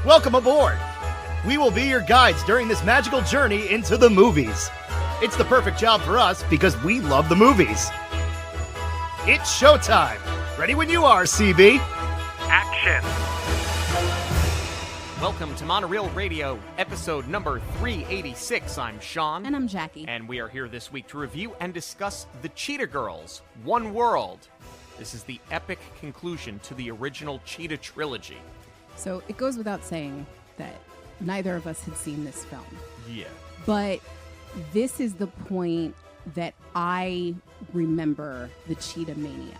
Welcome aboard! We will be your guides during this magical journey into the movies. It's the perfect job for us because we love the movies. It's showtime! Ready when you are, CB! Action! Welcome to Monoreel Radio, episode number 386. I'm Sean. And I'm Jackie. And we are here this week to review and discuss the Cheetah Girls, One World. This is the epic conclusion to the original Cheetah trilogy. So it goes without saying that neither of us had seen this film. Yeah. But this is the point that I remember the Cheetah Mania.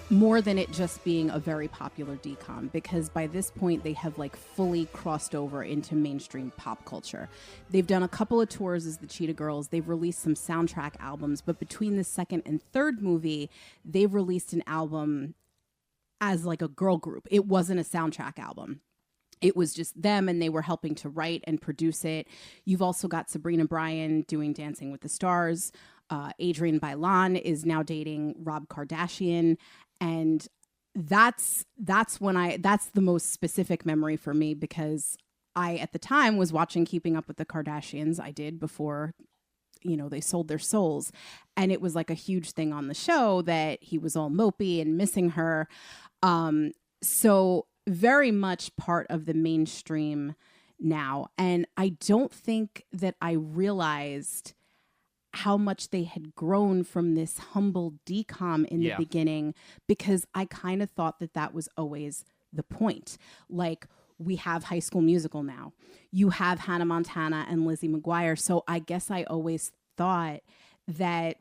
More than it just being a very popular DCOM, because by this point they have like fully crossed over into mainstream pop culture. They've done a couple of tours as the Cheetah Girls. They've released some soundtrack albums, but between the second and third movie, they've released an album as like a girl group. It wasn't a soundtrack album. It was just them, and they were helping to write and produce it. You've also got Sabrina Bryan doing Dancing with the Stars. Adrienne Bailon is now dating Rob Kardashian. And that's the most specific memory for me, because I, at the time, was watching Keeping Up with the Kardashians. I did before, they sold their souls. And it was like a huge thing on the show that he was all mopey and missing her. So very much part of the mainstream now. And I don't think that I realized how much they had grown from this humble DCOM in the beginning, because I kind of thought that was always the point. Like, we have High School Musical now. You have Hannah Montana and Lizzie McGuire. So I guess I always thought that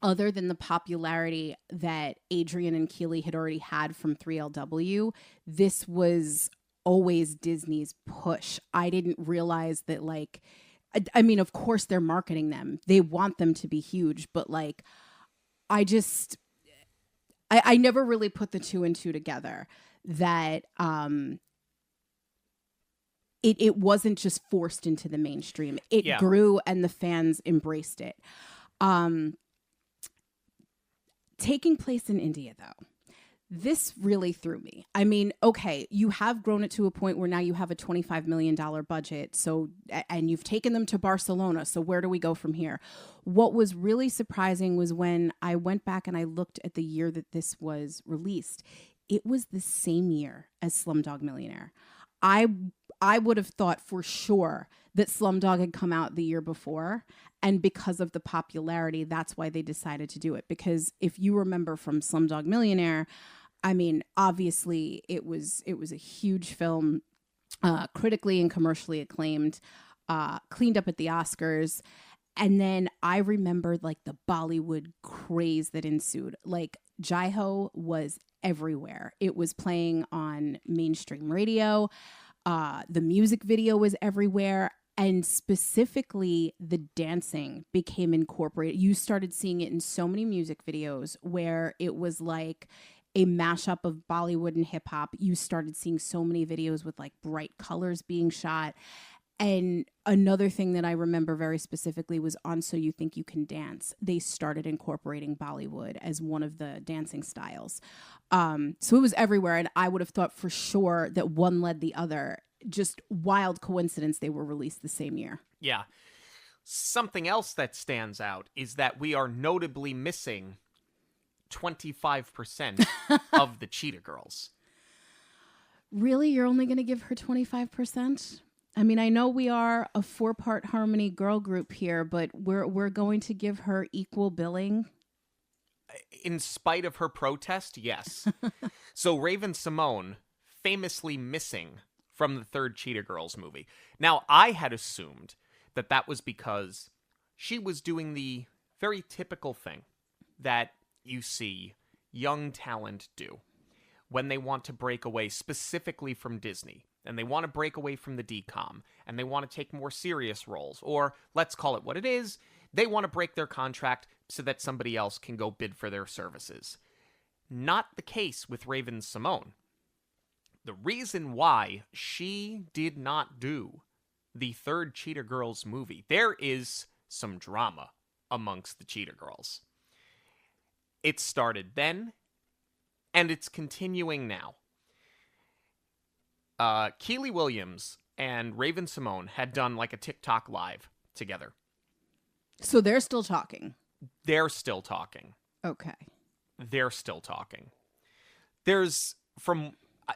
other than the popularity that Adrian and Keely had already had from 3LW, this was always Disney's push. I didn't realize that, like, I mean, of course they're marketing them. They want them to be huge, but like, I never really put the two and two together, that it wasn't just forced into the mainstream. It grew and the fans embraced it. Taking place in India, though, this really threw me. I mean, okay, you have grown it to a point where now you have a $25 million budget. So, and you've taken them to Barcelona. So where do we go from here? What was really surprising was when I went back and I looked at the year that this was released. It was the same year as Slumdog Millionaire. I would have thought for sure that Slumdog had come out the year before. And because of the popularity, that's why they decided to do it. Because if you remember from Slumdog Millionaire, I mean, obviously it was a huge film, critically and commercially acclaimed, cleaned up at the Oscars. And then I remembered like the Bollywood craze that ensued. Like, Jai Ho was everywhere. It was playing on mainstream radio. The music video was everywhere. And specifically, the dancing became incorporated. You started seeing it in so many music videos where it was like a mashup of Bollywood and hip hop. You started seeing so many videos with like bright colors being shot. And another thing that I remember very specifically was on So You Think You Can Dance. They started incorporating Bollywood as one of the dancing styles. So it was everywhere. And I would have thought for sure that one led the other. Just wild coincidence they were released the same year. Yeah. Something else that stands out is that we are notably missing 25% of the Cheetah Girls. Really? You're only going to give her 25%? I mean, I know we are a 4-part harmony girl group here, but we're going to give her equal billing. In spite of her protest, yes. So Raven Simone, famously missing from the third Cheetah Girls movie. Now, I had assumed that was because she was doing the very typical thing that you see young talent do when they want to break away specifically from Disney, and they want to break away from the DCOM, and they want to take more serious roles, or let's call it what it is, they want to break their contract so that somebody else can go bid for their services. Not the case with Raven Simone. The reason why she did not do the third Cheetah Girls movie, there is some drama amongst the Cheetah Girls. It started then, and it's continuing now. Keely Williams and Raven Simone had done like a TikTok live together. So they're still talking. They're still talking. Okay. They're still talking.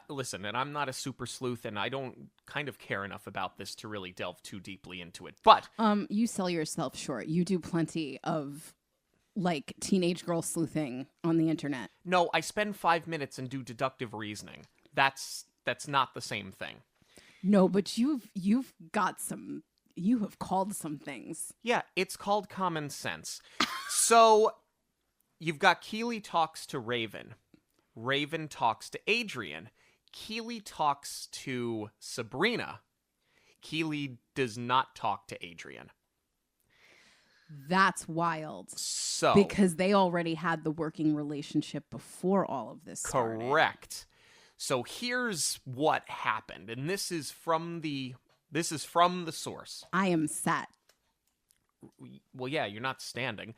Listen, and I'm not a super sleuth, and I don't kind of care enough about this to really delve too deeply into it. But you sell yourself short. You do plenty of like teenage girl sleuthing on the internet. no, I spend 5 minutes and do deductive reasoning. That's not the same thing. No, but you've got some. You have called some things. Yeah, it's called common sense. So you've got Keely talks to Raven. Raven talks to Adrian. Keely talks to Sabrina. Keely does not talk to Adrian. That's wild. So Because they already had the working relationship before all of this started. correct. So here's what happened, and this is from the source. I am set. Well, yeah, you're not standing.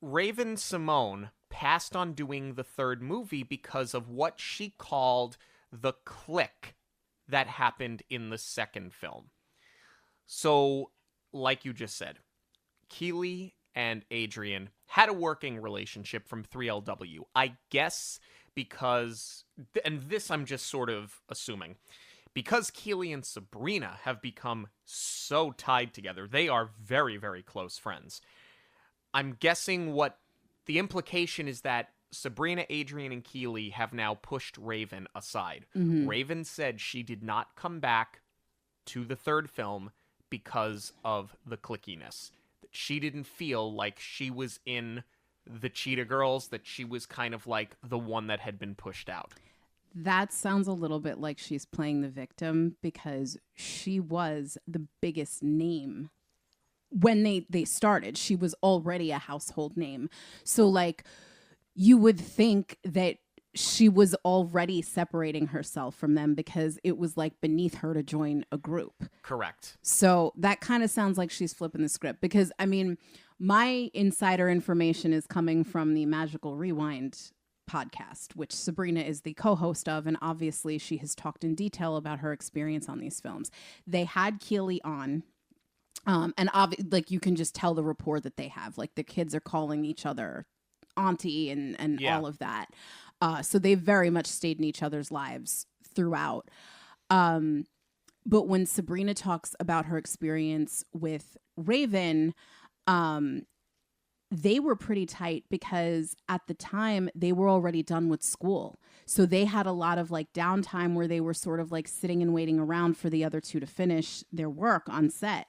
Raven Simone passed on doing the third movie because of what she called the click that happened in the second film. So, like you just said, Keely and Adrian had a working relationship from 3LW. I guess because, and this I'm just sort of assuming, because Keely and Sabrina have become so tied together, they are very, very close friends. I'm guessing what the implication is that Sabrina, Adrian, and Keely have now pushed Raven aside. Mm-hmm. Raven said she did not come back to the third film because of the clickiness. That she didn't feel like she was in the Cheetah Girls, that she was kind of like the one that had been pushed out. That sounds a little bit like she's playing the victim because she was the biggest name. When they started, she was already a household name. So, like, you would think that she was already separating herself from them because it was, like, beneath her to join a group. Correct. So that kind of sounds like she's flipping the script because, I mean, my insider information is coming from the Magical Rewind podcast, which Sabrina is the co-host of, and obviously she has talked in detail about her experience on these films. They had Keely on. And like you can just tell the rapport that they have. Like the kids are calling each other auntie and Yeah. all of that. So they very much stayed in each other's lives throughout. But when Sabrina talks about her experience with Raven, they were pretty tight because at the time they were already done with school. So they had a lot of like downtime where they were sort of like sitting and waiting around for the other two to finish their work on set.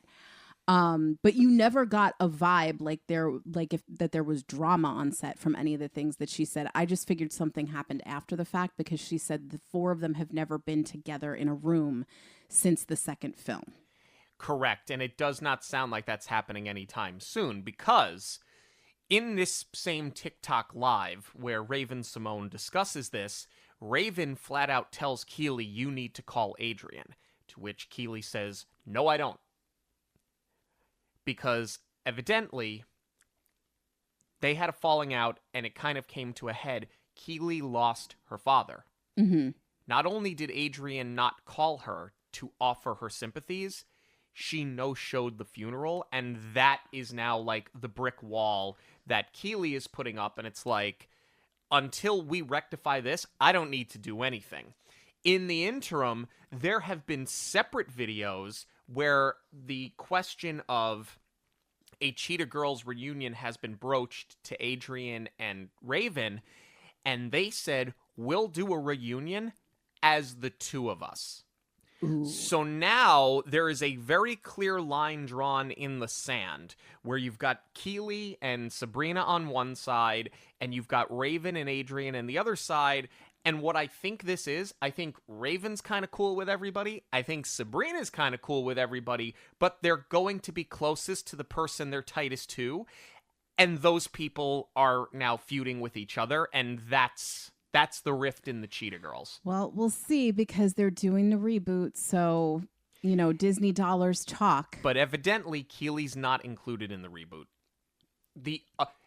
But you never got a vibe like there was drama on set from any of the things that she said. I just figured something happened after the fact because she said the four of them have never been together in a room since the second film. Correct. And it does not sound like that's happening anytime soon because in this same TikTok live where Raven Simone discusses this, Raven flat out tells Keely, "You need to call Adrian," to which Keely says, "No, I don't." Because evidently they had a falling out and it kind of came to a head. Keely lost her father. Mm-hmm. Not only did Adrian not call her to offer her sympathies, she no-showed the funeral, and that is now like the brick wall that Keely is putting up, and it's like, until we rectify this, I don't need to do anything. In the interim, there have been separate videos where the question of a Cheetah Girls reunion has been broached to Adrian and Raven, and they said, we'll do a reunion as the two of us. Ooh. So now there is a very clear line drawn in the sand where you've got Keely and Sabrina on one side, and you've got Raven and Adrian on the other side. And what I think this is, I think Raven's kind of cool with everybody. I think Sabrina's kind of cool with everybody, but they're going to be closest to the person they're tightest to. And those people are now feuding with each other, and that's the rift in the Cheetah Girls. Well, we'll see because they're doing the reboot. So, you know, Disney dollars talk. But evidently, Keely's not included in the reboot.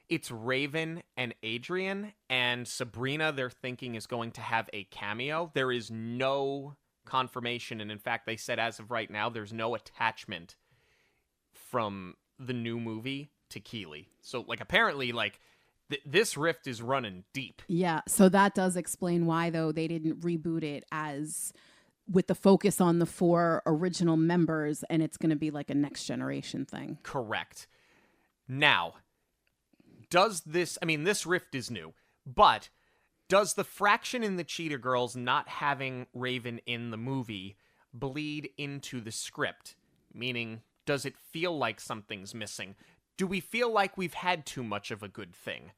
It's Raven and Adrian, and Sabrina, they're thinking, is going to have a cameo. There is no confirmation. And in fact, they said as of right now, there's no attachment from the new movie to Keeley. So, like, apparently, like, this rift is running deep. Yeah, so that does explain why, though, they didn't reboot it as with the focus on the 4 original members, and it's going to be like a next generation thing. Correct. Now, does this, I mean, this rift is new, but does the fraction in the Cheetah Girls not having Raven in the movie bleed into the script? Meaning, does it feel like something's missing? Do we feel like we've had too much of a good thing?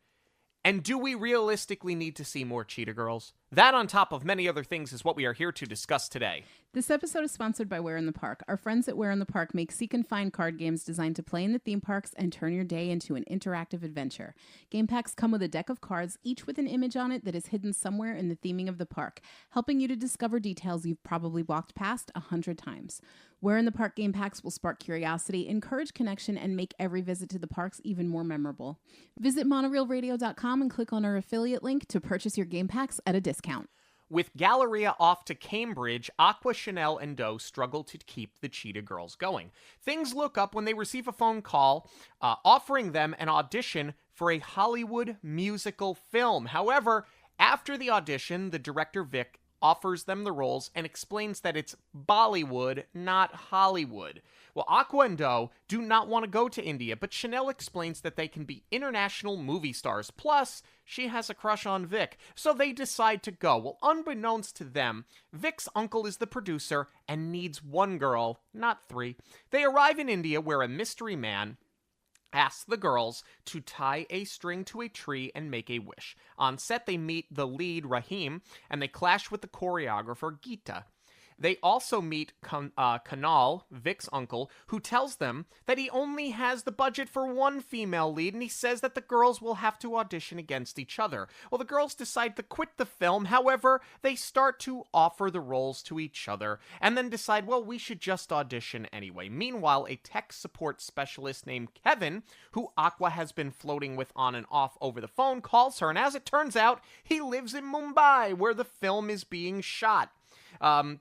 And do we realistically need to see more Cheetah Girls? That, on top of many other things, is what we are here to discuss today. This episode is sponsored by Where in the Park. Our friends at Where in the Park make seek and find card games designed to play in the theme parks and turn your day into an interactive adventure. Game packs come with a deck of cards, each with an image on it that is hidden somewhere in the theming of the park, helping you to discover details you've probably walked past 100 times. Where in the Park game packs will spark curiosity, encourage connection, and make every visit to the parks even more memorable. Visit monoreelradio.com and click on our affiliate link to purchase your game packs at a discount. With Galleria off to Cambridge, Aqua, Chanel, and Doe struggle to keep the Cheetah Girls going. Things look up when they receive a phone call offering them an audition for a Hollywood musical film. However, after the audition, the director, Vic, offers them the roles and explains that it's Bollywood, not Hollywood. Well, Aqua and Doe do not want to go to India, but Chanel explains that they can be international movie stars. Plus, she has a crush on Vic, so they decide to go. Well, unbeknownst to them, Vic's uncle is the producer and needs 1 girl, not 3. They arrive in India where a mystery man asks the girls to tie a string to a tree and make a wish. On set, they meet the lead, Rahim, and they clash with the choreographer, Geeta. They also meet Kanal, Vic's uncle, who tells them that he only has the budget for 1 female lead, and he says that the girls will have to audition against each other. Well, the girls decide to quit the film. However, they start to offer the roles to each other, and then decide, well, we should just audition anyway. Meanwhile, a tech support specialist named Kevin, who Aqua has been floating with on and off over the phone, calls her, and as it turns out, he lives in Mumbai, where the film is being shot.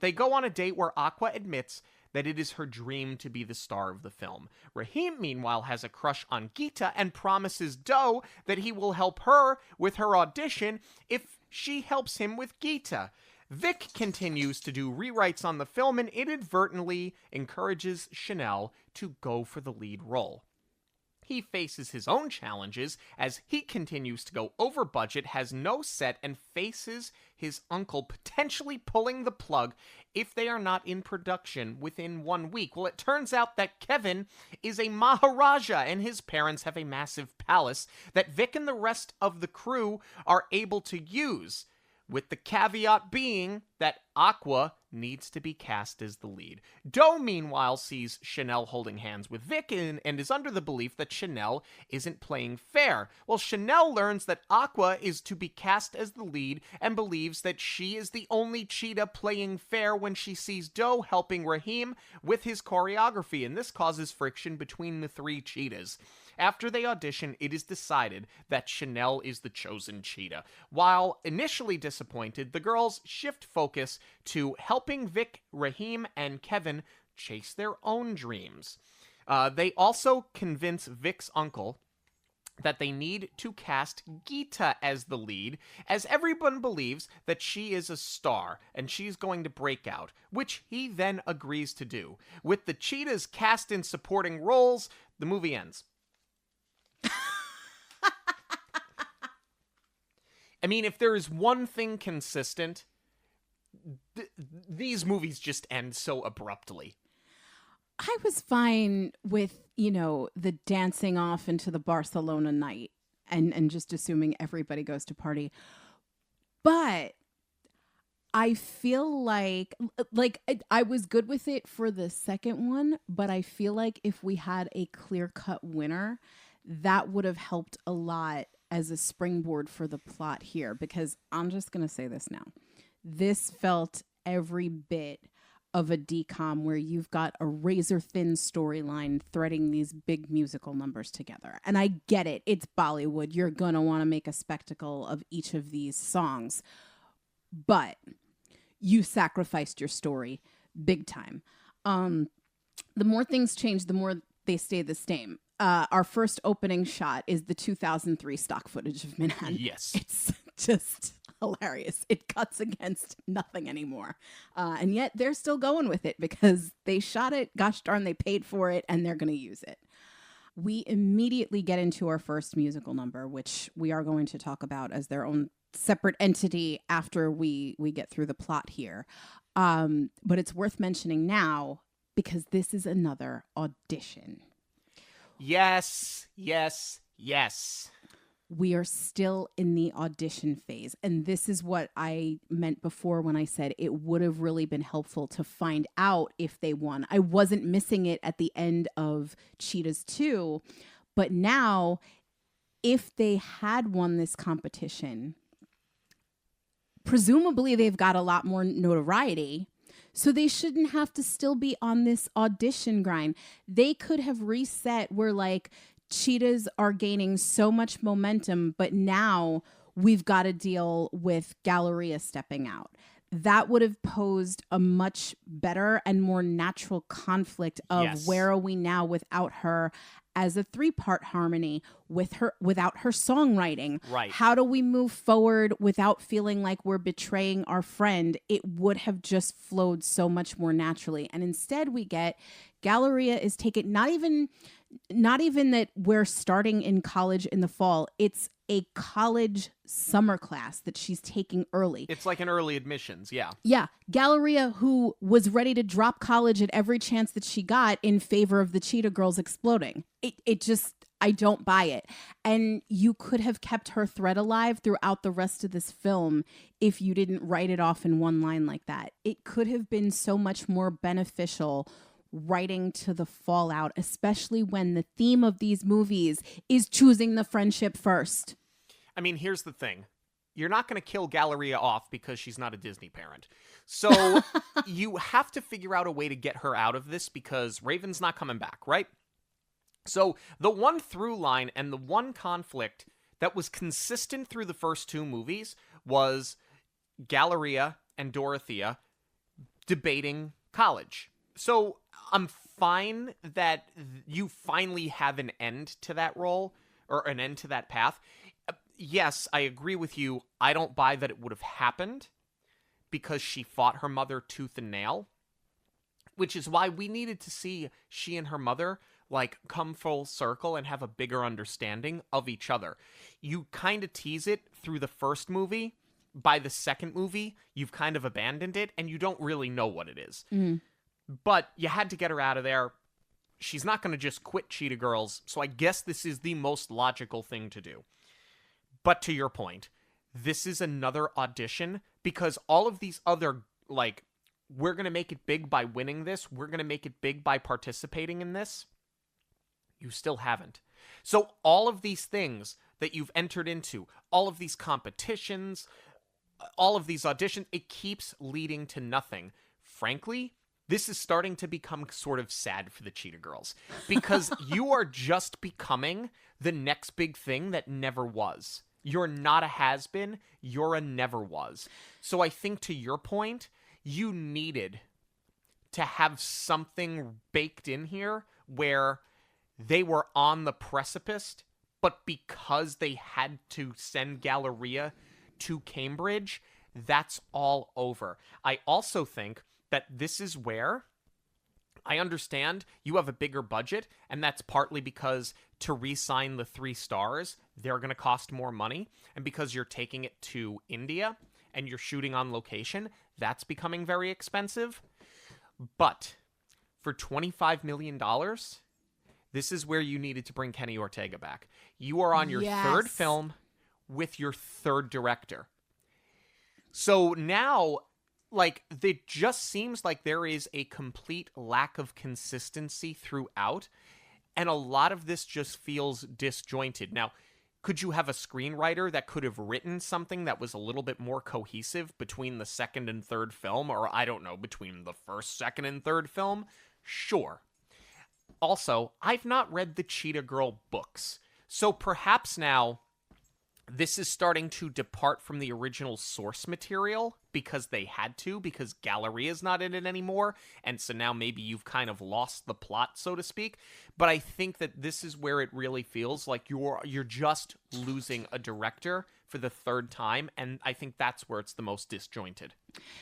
They go on a date where Aqua admits that it is her dream to be the star of the film. Rahim, meanwhile, has a crush on Geeta and promises Doe that he will help her with her audition if she helps him with Geeta. Vic continues to do rewrites on the film and inadvertently encourages Chanel to go for the lead role. He faces his own challenges as he continues to go over budget, has no set, and faces his uncle potentially pulling the plug if they are not in production within 1 week. Well, it turns out that Kevin is a Maharaja and his parents have a massive palace that Vic and the rest of the crew are able to use, with the caveat being that Aqua needs to be cast as the lead. Doe, meanwhile, sees Chanel holding hands with Vic and is under the belief that Chanel isn't playing fair. Well, Chanel learns that Aqua is to be cast as the lead and believes that she is the only cheetah playing fair when she sees Doe helping Rahim with his choreography, and this causes friction between the 3 cheetahs. After they audition, it is decided that Chanel is the chosen cheetah. While initially disappointed, the girls shift focus to helping Vic, Rahim, and Kevin chase their own dreams. They also convince Vic's uncle that they need to cast Geeta as the lead, as everyone believes that she is a star and she's going to break out, which he then agrees to do. With the cheetahs cast in supporting roles, the movie ends. I mean, if there is one thing consistent, these movies just end so abruptly. I was fine with, the dancing off into the Barcelona night and just assuming everybody goes to party. But I feel like I was good with it for the second one, but I feel like if we had a clear-cut winner, that would have helped a lot as a springboard for the plot here, because I'm just going to say this now. This felt every bit of a DCOM where you've got a razor-thin storyline threading these big musical numbers together. And I get it. It's Bollywood. You're going to want to make a spectacle of each of these songs. But you sacrificed your story big time. The more things change, the more they stay the same. Our first opening shot is the 2003 stock footage of Manhattan. Yes. It's just hilarious. It cuts against nothing anymore. And yet they're still going with it because they shot it, gosh darn, they paid for it, and they're going to use it. We immediately get into our first musical number, which we are going to talk about as their own separate entity after we get through the plot here. But it's worth mentioning now because this is another audition. Yes, yes, yes. We are still in the audition phase. And this is what I meant before when I said it would have really been helpful to find out if they won. I wasn't missing it at the end of Cheetahs 2. But now, if they had won this competition, presumably they've got a lot more notoriety. So they shouldn't have to still be on this audition grind. They could have reset where like Cheetahs are gaining so much momentum, but now we've got to deal with Galleria stepping out. That would have posed a much better and more natural conflict of Yes. where are we now without her as a three-part harmony without her songwriting. Right. How do we move forward without feeling like we're betraying our friend? It would have just flowed so much more naturally. And instead we get Galleria is taken, not even that we're starting in college in the fall. It's a college summer class that she's taking early. It's like an early admissions, yeah. Yeah. Galleria, who was ready to drop college at every chance that she got in favor of the Cheetah Girls exploding. It just, I don't buy it. And you could have kept her thread alive throughout the rest of this film if you didn't write it off in one line like that. It could have been so much more beneficial writing to the fallout, especially when the theme of these movies is choosing the friendship first. I mean, here's the thing. You're not going to kill Galleria off because she's not a Disney parent. So you have to figure out a way to get her out of this because Raven's not coming back, right? So the one through line and the one conflict that was consistent through the first two movies was Galleria and Dorothea debating college. So I'm fine that you finally have an end to that role or an end to that path. Yes, I agree with you. I don't buy that it would have happened because she fought her mother tooth and nail, which is why we needed to see she and her mother like come full circle and have a bigger understanding of each other. You kind of tease it through the first movie. By the second movie, you've kind of abandoned it and you don't really know what it is. Mm. But you had to get her out of there. She's not going to just quit Cheetah Girls, so I guess this is the most logical thing to do. But to your point, this is another audition because all of these other, like, we're going to make it big by winning this, we're going to make it big by participating in this, you still haven't. So all of these things that you've entered into, all of these competitions, all of these auditions, it keeps leading to nothing. Frankly, this is starting to become sort of sad for the Cheetah Girls because you are just becoming the next big thing that never was. You're not a has-been, you're a never was. So I think to your point, you needed to have something baked in here where they were on the precipice, but because they had to send Galleria to Cambridge, that's all over. I also think that this is where I understand you have a bigger budget, and that's partly because to re-sign the 3 stars, they're going to cost more money, and because you're taking it to India and you're shooting on location, that's becoming very expensive. But for $25 million, this is where you needed to bring Kenny Ortega back. You are on your third film with your third director. So now, like, it just seems like there is a complete lack of consistency throughout, and a lot of this just feels disjointed. Now, could you have a screenwriter that could have written something that was a little bit more cohesive between the second and third film, or I don't know, between the first, second, and third film? Sure. Also, I've not read the Cheetah Girl books, so perhaps now this is starting to depart from the original source material because they had to, because Galleria's not in it anymore, and so now maybe you've kind of lost the plot, so to speak. But I think that this is where it really feels like you're just losing a director for the third time, and I think that's where it's the most disjointed.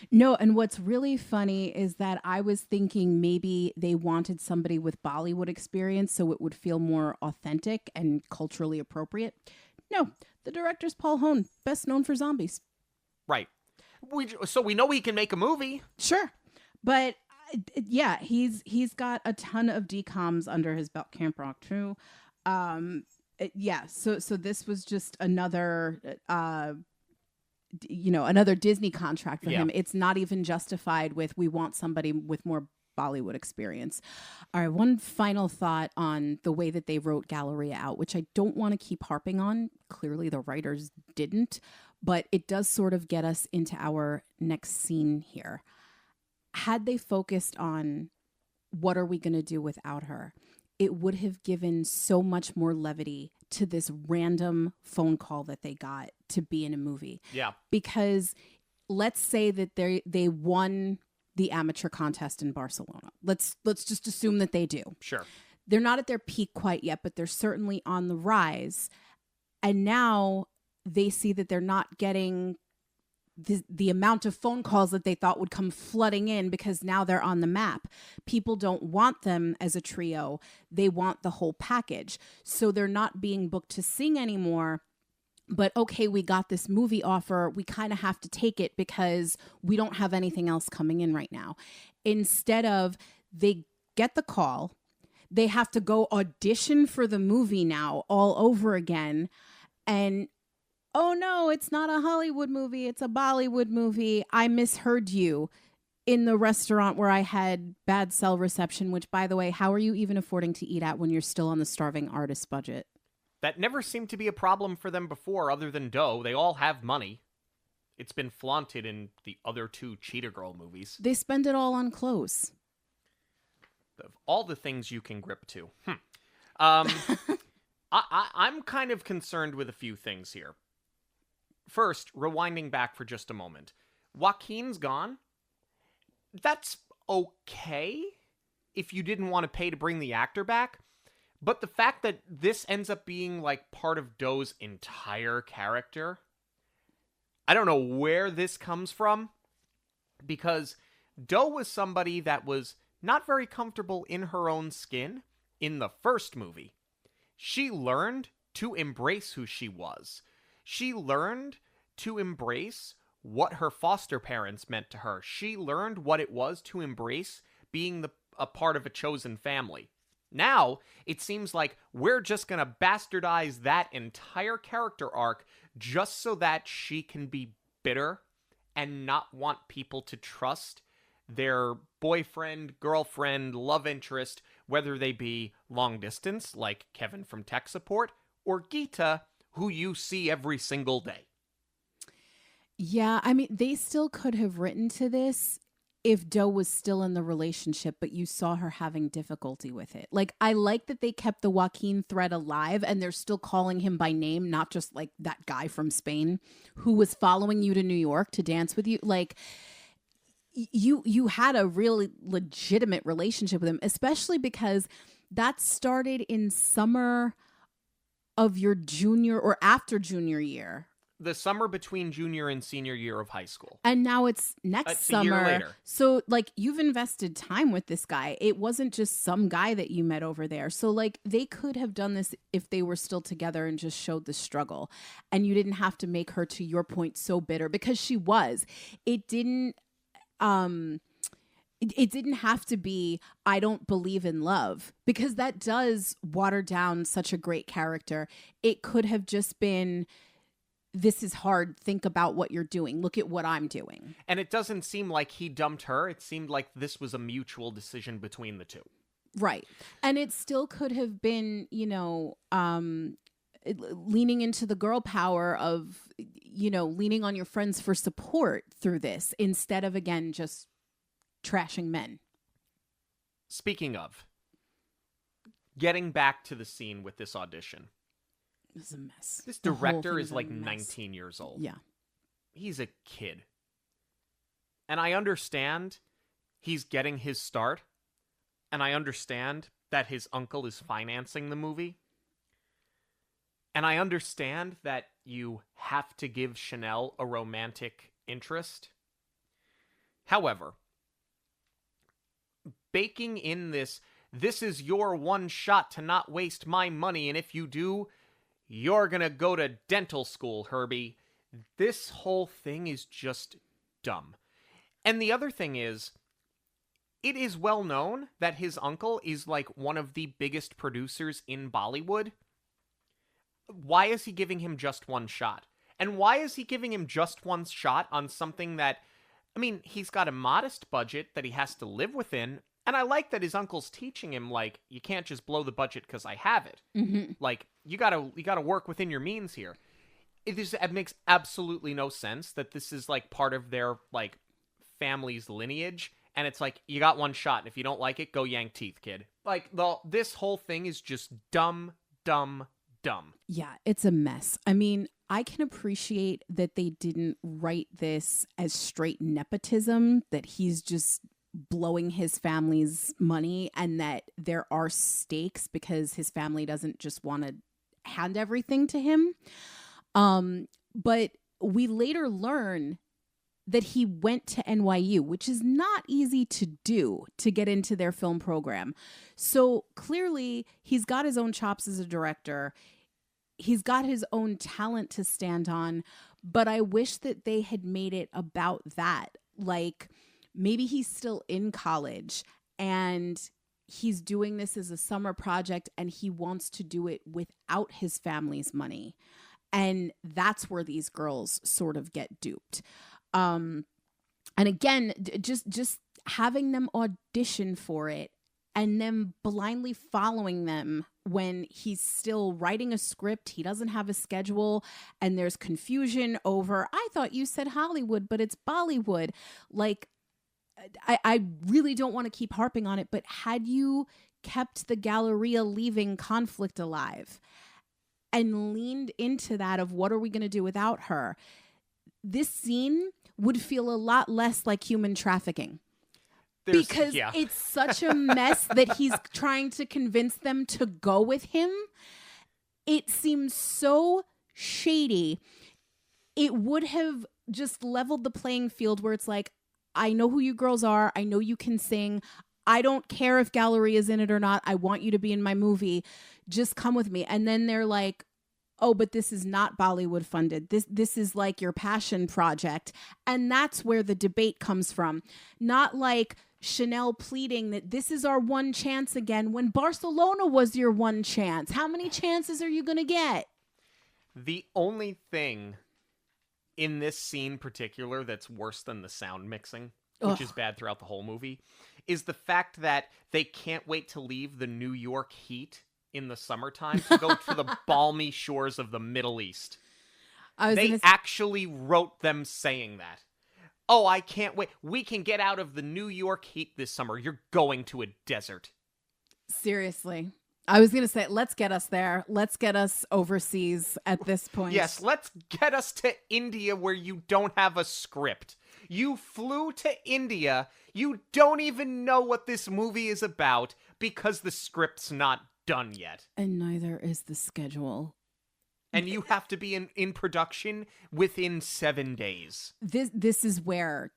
No, and what's really funny is that I was thinking maybe they wanted somebody with Bollywood experience so it would feel more authentic and culturally appropriate. No, the director's Paul Hone, best known for zombies. Right. So we know he can make a movie. Sure. But yeah, he's got a ton of DComs under his belt. Camp Rock too. Yeah, so this was just another another Disney contract for him. It's not even justified with, we want somebody with more Bollywood experience. All right, one final thought on the way that they wrote Galleria out, which I don't want to keep harping on. Clearly the writers didn't, but it does sort of get us into our next scene here. Had they focused on what are we going to do without her, it would have given so much more levity to this random phone call that they got to be in a movie. Yeah. Because let's say that they won the amateur contest in Barcelona. Let's just assume that they do. Sure. They're not at their peak quite yet, but they're certainly on the rise. And now they see that they're not getting the amount of phone calls that they thought would come flooding in because now they're on the map. People don't want them as a trio. They want the whole package. So they're not being booked to sing anymore. But okay, we got this movie offer. We kind of have to take it because we don't have anything else coming in right now. Instead of, they get the call, they have to go audition for the movie now all over again. And oh no, it's not a Hollywood movie, it's a Bollywood movie. I misheard you in the restaurant where I had bad cell reception, which, by the way, how are you even affording to eat at when you're still on the starving artist budget? That never seemed to be a problem for them before, other than dough. They all have money. It's been flaunted in the other two Cheetah Girl movies. They spend it all on clothes. Of all the things you can grip to. I'm kind of concerned with a few things here. First, rewinding back for just a moment. Joaquin's gone. That's okay if you didn't want to pay to bring the actor back. But the fact that this ends up being like part of Doe's entire character, I don't know where this comes from. Because Doe was somebody that was not very comfortable in her own skin in the first movie. She learned to embrace who she was. She learned to embrace what her foster parents meant to her. She learned what it was to embrace being a part of a chosen family. Now, it seems like we're just going to bastardize that entire character arc just so that she can be bitter and not want people to trust their boyfriend, girlfriend, love interest, whether they be long distance, like Kevin from tech support, or Geeta, who you see every single day. Yeah, I mean, they still could have written to this if Doe was still in the relationship, but you saw her having difficulty with it. Like, I like that they kept the Joaquin thread alive and they're still calling him by name, not just like that guy from Spain who was following you to New York to dance with you. Like, you had a really legitimate relationship with him, especially because that started in summer of your junior or after junior year. The summer between junior and senior year of high school. And now it's next summer. A year later. So, like, you've invested time with this guy. It wasn't just some guy that you met over there. So, like, they could have done this if they were still together and just showed the struggle. And you didn't have to make her, to your point, so bitter, because she was. It didn't have to be, I don't believe in love, because that does water down such a great character. It could have just been, this is hard. Think about what you're doing. Look at what I'm doing. And it doesn't seem like he dumped her. It seemed like this was a mutual decision between the two. Right. And it still could have been, leaning into the girl power of, leaning on your friends for support through this instead of, again, just trashing men. Speaking of, getting back to the scene with this audition. This is a mess. This The whole director thing is a like mess. 19 years old. Yeah. He's a kid. And I understand he's getting his start. And I understand that his uncle is financing the movie. And I understand that you have to give Chanel a romantic interest. However, baking in this is your one shot to not waste my money, and if you do, you're gonna go to dental school, Herbie. This whole thing is just dumb. And the other thing is, it is well known that his uncle is like one of the biggest producers in Bollywood. Why is he giving him just one shot? And why is he giving him just one shot on something that, I mean, he's got a modest budget that he has to live within. And I like that his uncle's teaching him, like, you can't just blow the budget because I have it. Mm-hmm. Like, you gotta work within your means here. It makes absolutely no sense that this is, like, part of their, like, family's lineage. And it's like, you got one shot, and if you don't like it, go yank teeth, kid. Like, this whole thing is just dumb, dumb, dumb. Yeah, it's a mess. I mean, I can appreciate that they didn't write this as straight nepotism, that he's just blowing his family's money and that there are stakes because his family doesn't just want to hand everything to him. But we later learn that he went to NYU, which is not easy to do to get into their film program. So clearly he's got his own chops as a director. He's got his own talent to stand on, but I wish that they had made it about that. Like, maybe he's still in college and he's doing this as a summer project and he wants to do it without his family's money. And that's where these girls sort of get duped. And again, just having them audition for it and them blindly following them when he's still writing a script, he doesn't have a schedule, and there's confusion over, I thought you said Hollywood, but it's Bollywood. Like, I really don't want to keep harping on it, but had you kept the Galleria leaving conflict alive and leaned into that of what are we going to do without her, this scene would feel a lot less like human trafficking. Because it's such a mess that he's trying to convince them to go with him. It seems so shady. It would have just leveled the playing field where it's like, I know who you girls are. I know you can sing. I don't care if Gallery is in it or not. I want you to be in my movie. Just come with me. And then they're like, oh, but this is not Bollywood funded. This is like your passion project. And that's where the debate comes from. Not like Chanel pleading that this is our one chance again when Barcelona was your one chance. How many chances are you going to get? The only thing in this scene particular that's worse than the sound mixing, which is bad throughout the whole movie, is the fact that they can't wait to leave the New York heat in the summertime to go to the balmy shores of the Middle East. They actually wrote them saying that. Oh, I can't wait. We can get out of the New York heat this summer. You're going to a desert. Seriously. I was going to say, let's get us there. Let's get us overseas at this point. Yes, let's get us to India where you don't have a script. You flew to India. You don't even know what this movie is about because the script's not done yet. And neither is the schedule. And you have to be in production within 7 days. This is where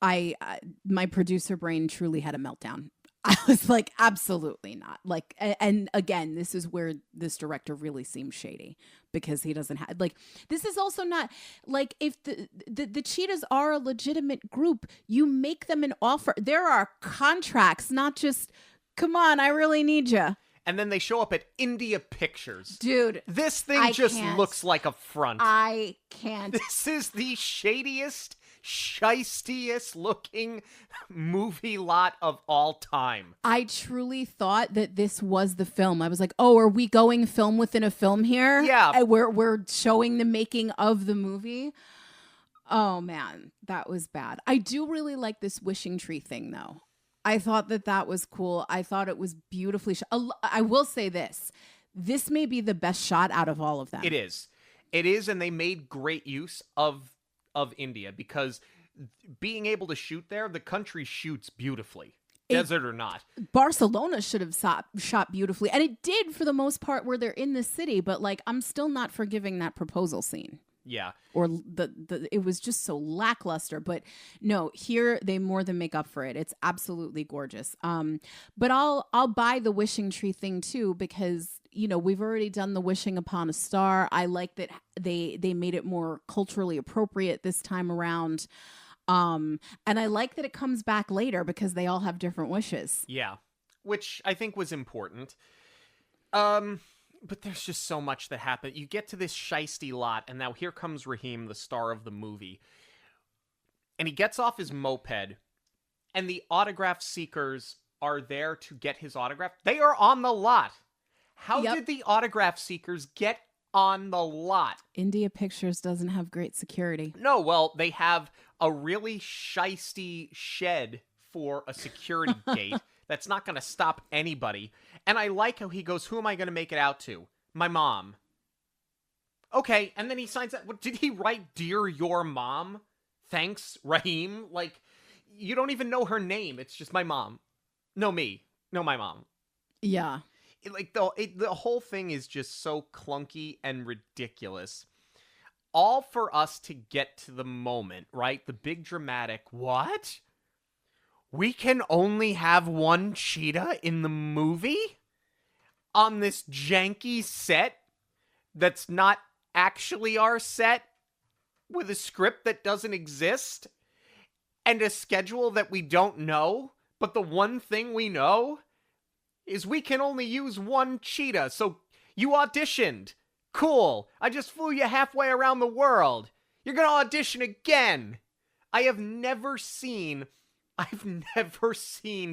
my producer brain truly had a meltdown. I was like, absolutely not. Like, and again, this is where this director really seems shady because he doesn't have, like, this is also not like if the Cheetahs are a legitimate group, you make them an offer. There are contracts, not just, come on, I really need you. And then they show up at India Pictures. Dude. This thing looks like a front. I can't. This is the shadiest, shystiest looking movie lot of all time. I truly thought that this was the film. I was like, oh, are we going film within a film here? Yeah. And we're showing the making of the movie. Oh, man, that was bad. I do really like this wishing tree thing, though. I thought that was cool. I thought it was beautifully I will say this. this may be the best shot out of all of them. It is. It is, and they made great use of India because being able to shoot there, the country shoots beautifully. Desert or not. Barcelona should have shot beautifully. And it did for the most part where they're in the city. But like, I'm still not forgiving that proposal scene. Yeah. Or it was just so lackluster. But no, here they more than make up for it. It's absolutely gorgeous. But I'll buy the wishing tree thing too, because, you know, we've already done the wishing upon a star. I like that they made it more culturally appropriate this time around. And I like that it comes back later because they all have different wishes. Yeah, which I think was important. But there's just so much that happened. You get to this shisty lot, and now here comes Raheem, the star of the movie. And he gets off his moped, and the autograph seekers are there to get his autograph. They are on the lot. How did the autograph seekers get on the lot? India Pictures doesn't have great security. No, well, they have a really shisty shed for a security gate that's not going to stop anybody. And I like how he goes, who am I going to make it out to? My mom. Okay, and then he signs that. Did he write, Dear Your Mom? Thanks, Raheem? Like, you don't even know her name. It's just my mom. No, me. No, my mom. Yeah. The whole thing is just so clunky and ridiculous. All for us to get to the moment, right? The big dramatic, what? We can only have one cheetah in the movie? On this janky set that's not actually our set? With a script that doesn't exist? And a schedule that we don't know? But the one thing we know is we can only use one cheetah, so you auditioned. Cool. I just flew you halfway around the world. You're gonna audition again. I've never seen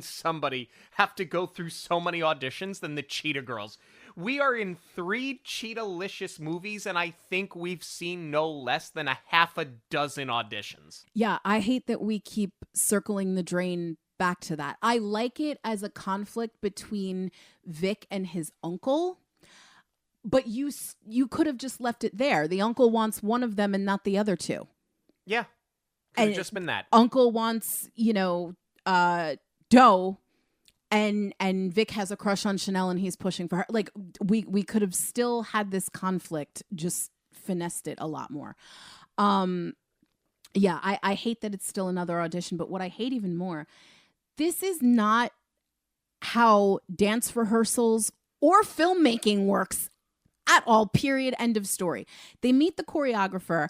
somebody have to go through so many auditions than the Cheetah Girls. We are in 3 Cheetah-licious movies, and I think we've seen no less than a half a dozen auditions. Yeah, I hate that we keep circling the drain back to that. I like it as a conflict between Vic and his uncle. But you could have just left it there. The uncle wants one of them and not the other two. Yeah. Could have just been that. Uncle wants, Doe, and Vic has a crush on Chanel and he's pushing for her. Like, we could have still had this conflict, just finessed it a lot more. Yeah, I hate that it's still another audition, but what I hate even more, this is not how dance rehearsals or filmmaking works at all, period, end of story. They meet the choreographer.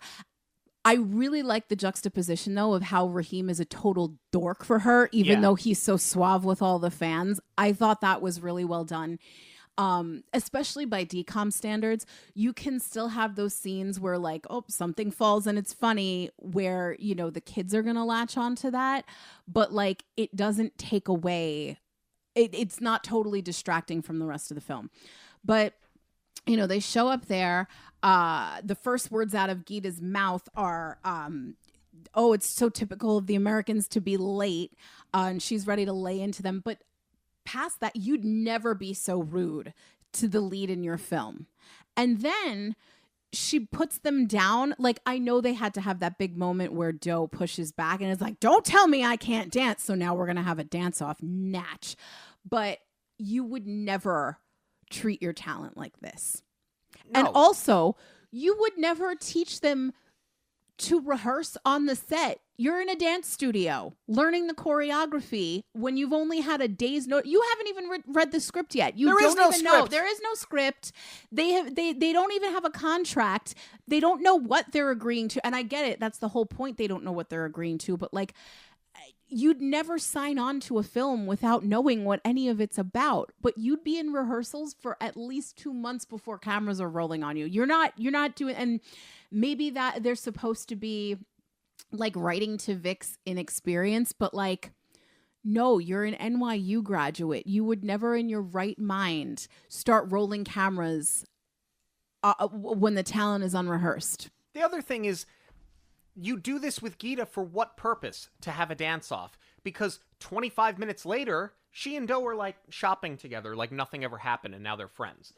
I really like the juxtaposition, though, of how Raheem is a total dork for her, even though he's so suave with all the fans. I thought that was really well done. Especially by DCOM standards, you can still have those scenes where, like, oh, something falls and it's funny, where, the kids are going to latch onto that. But, like, it doesn't take away. It's not totally distracting from the rest of the film. But they show up there. The first words out of Geeta's mouth are, oh, it's so typical of the Americans to be late. And she's ready to lay into them. But past that, you'd never be so rude to the lead in your film. And then she puts them down. Like, I know they had to have that big moment where Doe pushes back and is like, don't tell me I can't dance. So now we're going to have a dance off. Natch. But you would never treat your talent like this. No. And also, you would never teach them to rehearse on the set. You're in a dance studio learning the choreography when you've only had a day's notice. You haven't even read the script yet. You there don't is no even script. know. There is no script. They don't even have a contract. They don't know what they're agreeing to. And I get it. That's the whole point. They don't know what they're agreeing to. But like, you'd never sign on to a film without knowing what any of it's about. But you'd be in rehearsals for at least 2 months before cameras are rolling on you. You're not doing, and maybe that they're supposed to be like writing to Vic's inexperience, but like, no, you're an NYU graduate. You would never in your right mind start rolling cameras when the talent is unrehearsed. The other thing is, you do this with Geeta for what purpose? To have a dance-off. Because 25 minutes later, she and Doe were like shopping together like nothing ever happened and now they're friends.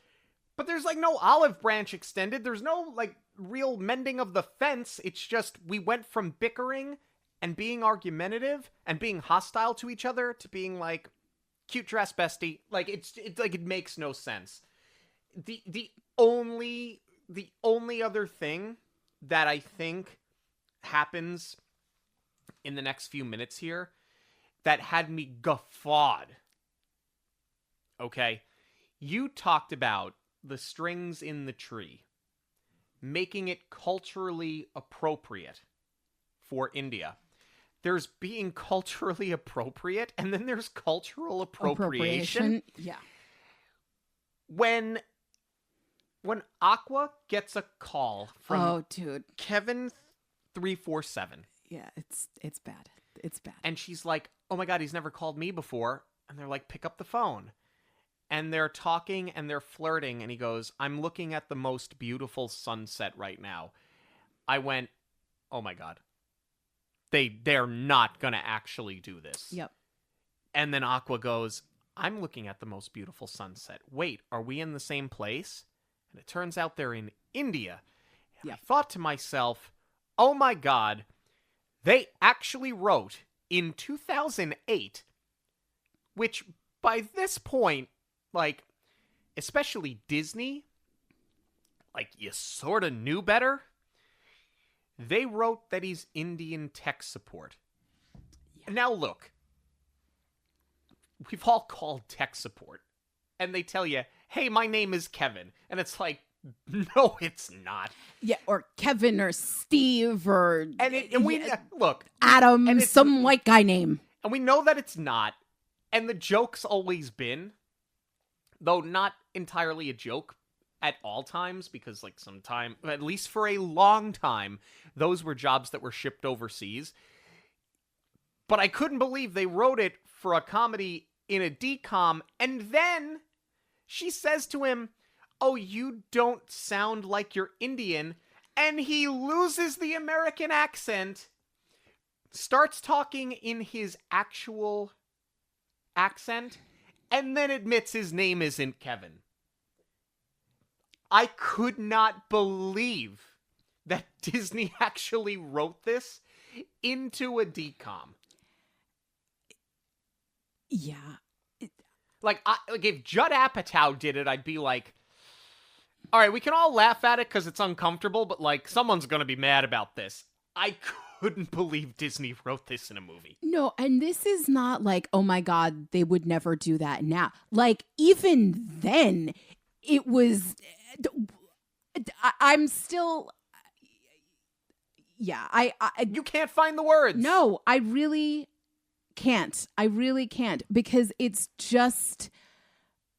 But there's, like, no olive branch extended. There's no, like, real mending of the fence. It's just we went from bickering and being argumentative and being hostile to each other to being, like, cute dress bestie. Like, it's like, it makes no sense. The only other thing that I think happens in the next few minutes here that had me guffawed. Okay? You talked about the strings in the tree, making it culturally appropriate for India. There's being culturally appropriate, and then there's cultural appropriation. Yeah. When Aqua gets a call from Kevin 347. Yeah, it's bad. It's bad. And she's like, "Oh my God, he's never called me before." And they're like, "Pick up the phone." And they're talking and they're flirting. And he goes, "I'm looking at the most beautiful sunset right now." I went, "Oh my God. They're not going to actually do this." Yep. And then Aqua goes, "I'm looking at the most beautiful sunset. Wait, are we in the same place?" And it turns out they're in India. And Yep. I thought to myself, oh my God, they actually wrote in 2008, which by this point, like, especially Disney, like, you sort of knew better. They wrote that he's Indian tech support. Yeah. Now look, we've all called tech support, and they tell you, "Hey, my name is Kevin," and it's like, no, it's not. Yeah, or Kevin or Steve or look, Adam, and some white guy name, and we know that it's not. And the joke's always been, though not entirely a joke at all times, because, like, sometime, at least for a long time, those were jobs that were shipped overseas. But I couldn't believe they wrote it for a comedy in a DCOM, and then she says to him, "Oh, you don't sound like you're Indian," and he loses the American accent, starts talking in his actual accent, and then admits his name isn't Kevin. I could not believe that Disney actually wrote this into a DCOM. Yeah. Like if Judd Apatow did it, I'd be like, all right, we can all laugh at it because it's uncomfortable, but, like, someone's going to be mad about this. I couldn't believe Disney wrote this in a movie. No, and this is not like, oh my God, they would never do that now. Like, even then, it was... I'm still... Yeah, You can't find the words. No, I really can't. I really can't, because it's just...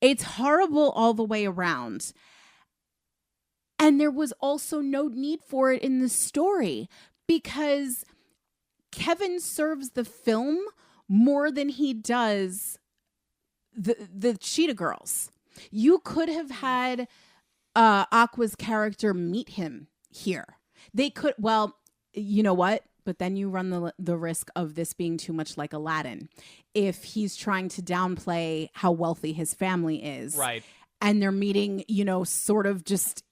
It's horrible all the way around. And there was also no need for it in the story, because Kevin serves the film more than he does the Cheetah Girls. You could have had Aqua's character meet him here. They could, well, you know what? But then you run the risk of this being too much like Aladdin. If he's trying to downplay how wealthy his family is. Right. And they're meeting, sort of just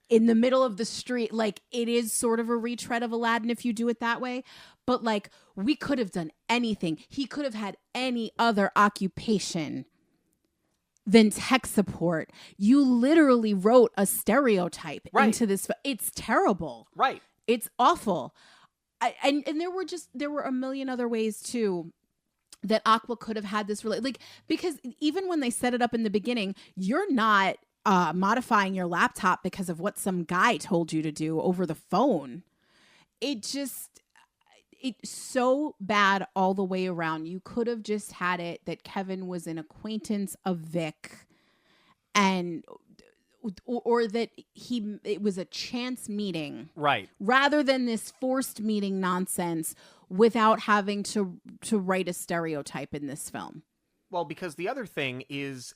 in the middle of the street. Like, it is sort of a retread of Aladdin if you do it that way. But, like, we could have done anything. He could have had any other occupation than tech support. You literally wrote a stereotype into this. It's terrible. Right. It's awful. And there were a million other ways too that Aqua could have had this because even when they set it up in the beginning, you're not modifying your laptop because of what some guy told you to do over the phone. It's so bad all the way around. You could have just had it that Kevin was an acquaintance of Vic, and or that it was a chance meeting, right? Rather than this forced meeting nonsense without having to write a stereotype in this film. Well, because the other thing is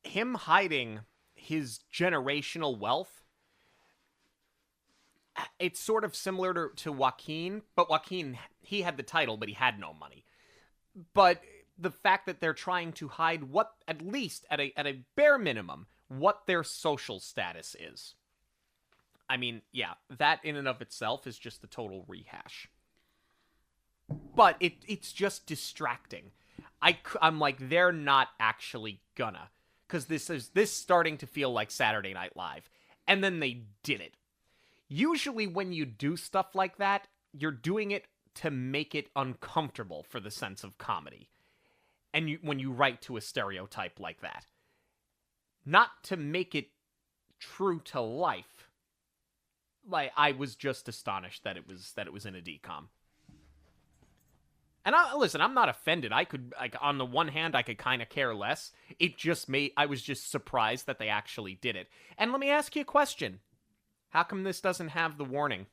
him hiding his generational wealth. It's sort of similar to Joaquin, but Joaquin, he had the title, but he had no money. But the fact that they're trying to hide what, at least at a bare minimum, what their social status is. I mean, yeah, that in and of itself is just a total rehash. But it's just distracting. I'm like, they're not actually gonna. Because this starting to feel like Saturday Night Live. And then they did it. Usually when you do stuff like that, you're doing it to make it uncomfortable for the sense of comedy. And when you write to a stereotype like that. Not to make it true to life. Like, I was just astonished that it was in a DCOM. And listen, I'm not offended. I could, like, on the one hand, I could kind of care less. I was just surprised that they actually did it. And let me ask you a question. How come this doesn't have the warning?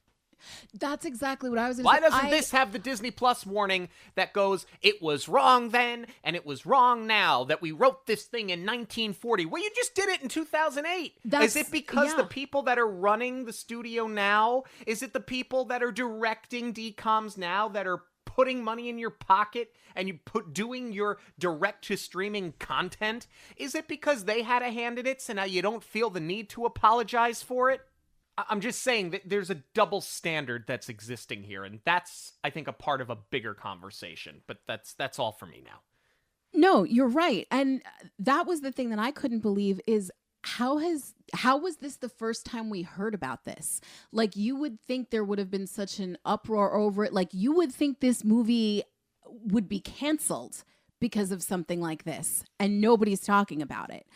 That's exactly what I was going to say. Why doesn't this have the Disney Plus warning that goes, it was wrong then, and it was wrong now, that we wrote this thing in 1940? Well, you just did it in 2008. Is it because the people that are running the studio now, is it the people that are directing DCOMs now that are putting money in your pocket and doing your direct-to-streaming content? Is it because they had a hand in it, so now you don't feel the need to apologize for it? I'm just saying that there's a double standard that's existing here, and that's, I think, a part of a bigger conversation. But that's all for me now. No, you're right. And that was the thing that I couldn't believe is how was this the first time we heard about this? Like, you would think there would have been such an uproar over it. Like, you would think this movie would be canceled because of something like this, and nobody's talking about it.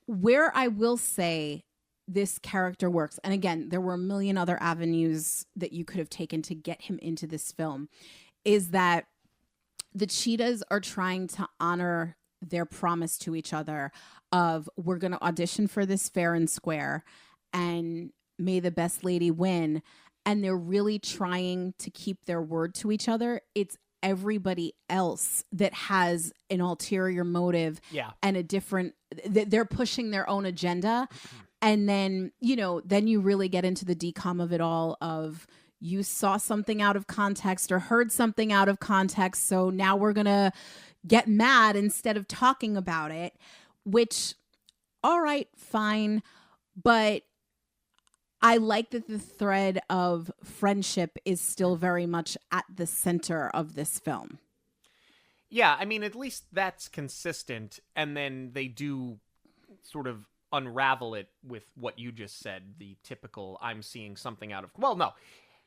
Where I will say this character works, and again, there were a million other avenues that you could have taken to get him into this film, is that the Cheetahs are trying to honor their promise to each other of, we're going to audition for this fair and square, and may the best lady win. And they're really trying to keep their word to each other. It's everybody else that has an ulterior motive and a different, they're pushing their own agenda. And then, then you really get into the DCOM of it all of, you saw something out of context or heard something out of context, so now we're going to get mad instead of talking about it, which, all right, fine. But I like that the thread of friendship is still very much at the center of this film. Yeah, I mean, at least that's consistent. And then they do sort of unravel it with what you just said, the typical, I'm seeing something out of... Well, no.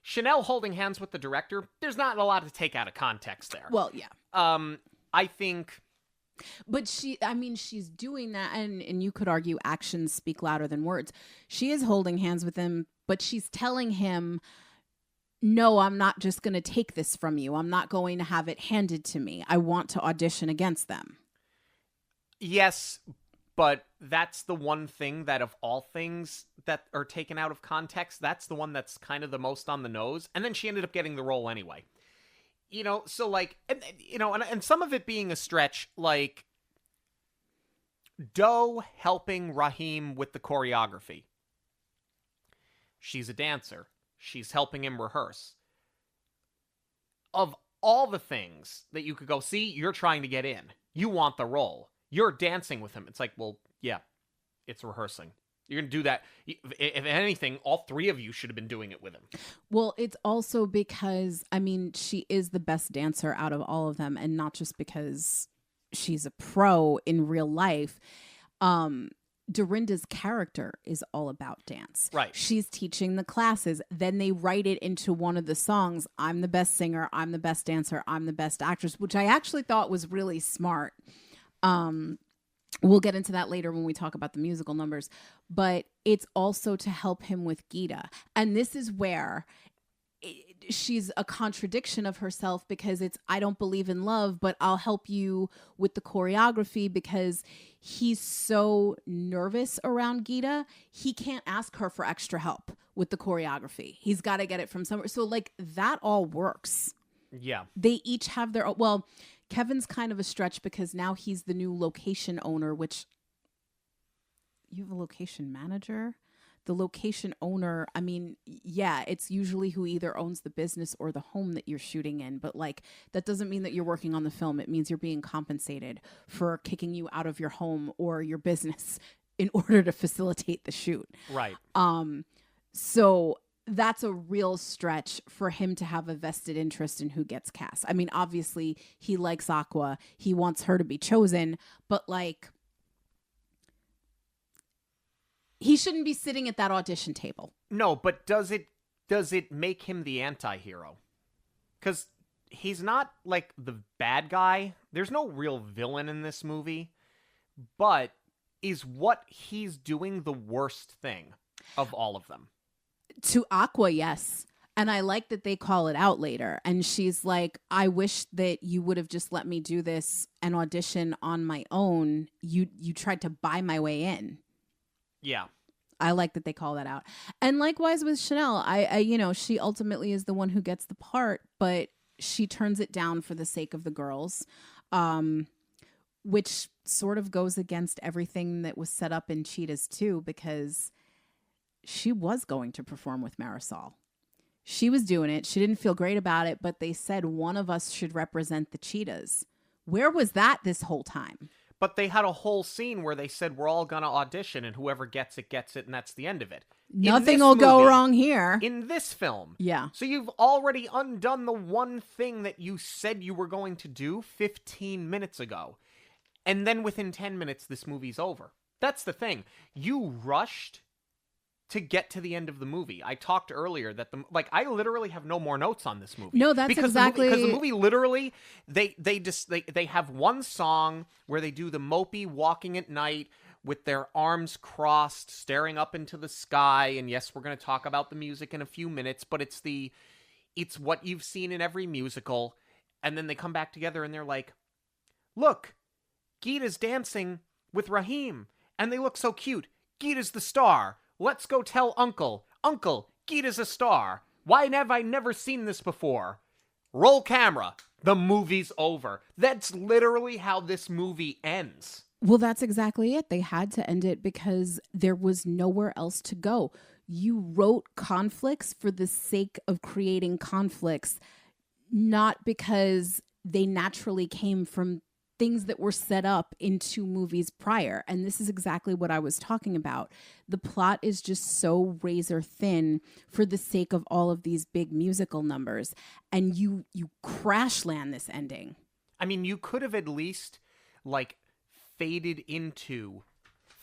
Chanel holding hands with the director, there's not a lot to take out of context there. Well, yeah. I think... But she's doing that, and you could argue actions speak louder than words. She is holding hands with him, but she's telling him, no, I'm not just going to take this from you. I'm not going to have it handed to me. I want to audition against them. Yes, but that's the one thing that of all things that are taken out of context, that's the one that's kind of the most on the nose. And then she ended up getting the role anyway. So like, and some of it being a stretch, like Doe helping Raheem with the choreography. She's a dancer. She's helping him rehearse. Of all the things that you could go, see, you're trying to get in. You want the role. You're dancing with him. It's like, well, yeah, it's rehearsing. You're going to do that. If anything, all three of you should have been doing it with him. Well, it's also because, she is the best dancer out of all of them. And not just because she's a pro in real life. Dorinda's character is all about dance. Right. She's teaching the classes. Then they write it into one of the songs. I'm the best singer. I'm the best dancer. I'm the best actress, which I actually thought was really smart. We'll get into that later when we talk about the musical numbers, but it's also to help him with Gita. And this is where she's a contradiction of herself, because it's, I don't believe in love, but I'll help you with the choreography, because he's so nervous around Gita. He can't ask her for extra help with the choreography. He's got to get it from somewhere. So like that all works. Yeah. They each have their own, well, Kevin's kind of a stretch because now he's the new location owner, which, you have a location manager? the location owner, I mean, yeah, it's usually who either owns the business or the home that you're shooting in. But like, that doesn't mean that you're working on the film. It means you're being compensated for kicking you out of your home or your business in order to facilitate the shoot. Right. So that's a real stretch for him to have a vested interest in who gets cast. I mean, obviously he likes Aqua. He wants her to be chosen, but like, he shouldn't be sitting at that audition table. No, but does it make him the anti-hero? Because he's not like the bad guy. There's no real villain in this movie, but is what he's doing the worst thing of all of them? To Aqua, yes. And I like that they call it out later. And she's like, I wish that you would have just let me do this and audition on my own. You tried to buy my way in. Yeah. I like that they call that out. And likewise with Chanel, I she ultimately is the one who gets the part, but she turns it down for the sake of the girls, which sort of goes against everything that was set up in Cheetahs too, because she was going to perform with Marisol. She was doing it. She didn't feel great about it, but they said one of us should represent the Cheetahs. Where was that this whole time? But they had a whole scene where they said, we're all going to audition, and whoever gets it, and that's the end of it. Nothing will go wrong here. In this film. Yeah. So you've already undone the one thing that you said you were going to do 15 minutes ago. And then within 10 minutes, this movie's over. That's the thing. You rushed to get to the end of the movie. I talked earlier that I literally have no more notes on this movie. No, that's exactly because the movie literally they have one song where they do the mopey walking at night with their arms crossed, staring up into the sky. And yes, we're going to talk about the music in a few minutes, but it's what you've seen in every musical. And then they come back together and they're like, look, Geeta's dancing with Raheem and they look so cute. Geeta's the star. Let's go tell Uncle. Uncle, Geeta's a star. Why have I never seen this before? Roll camera. The movie's over. That's literally how this movie ends. Well, that's exactly it. They had to end it because there was nowhere else to go. You wrote conflicts for the sake of creating conflicts, not because they naturally came from things that were set up in 2 movies prior. And this is exactly what I was talking about. The plot is just so razor thin for the sake of all of these big musical numbers. And you crash land this ending. I mean, you could have at least faded into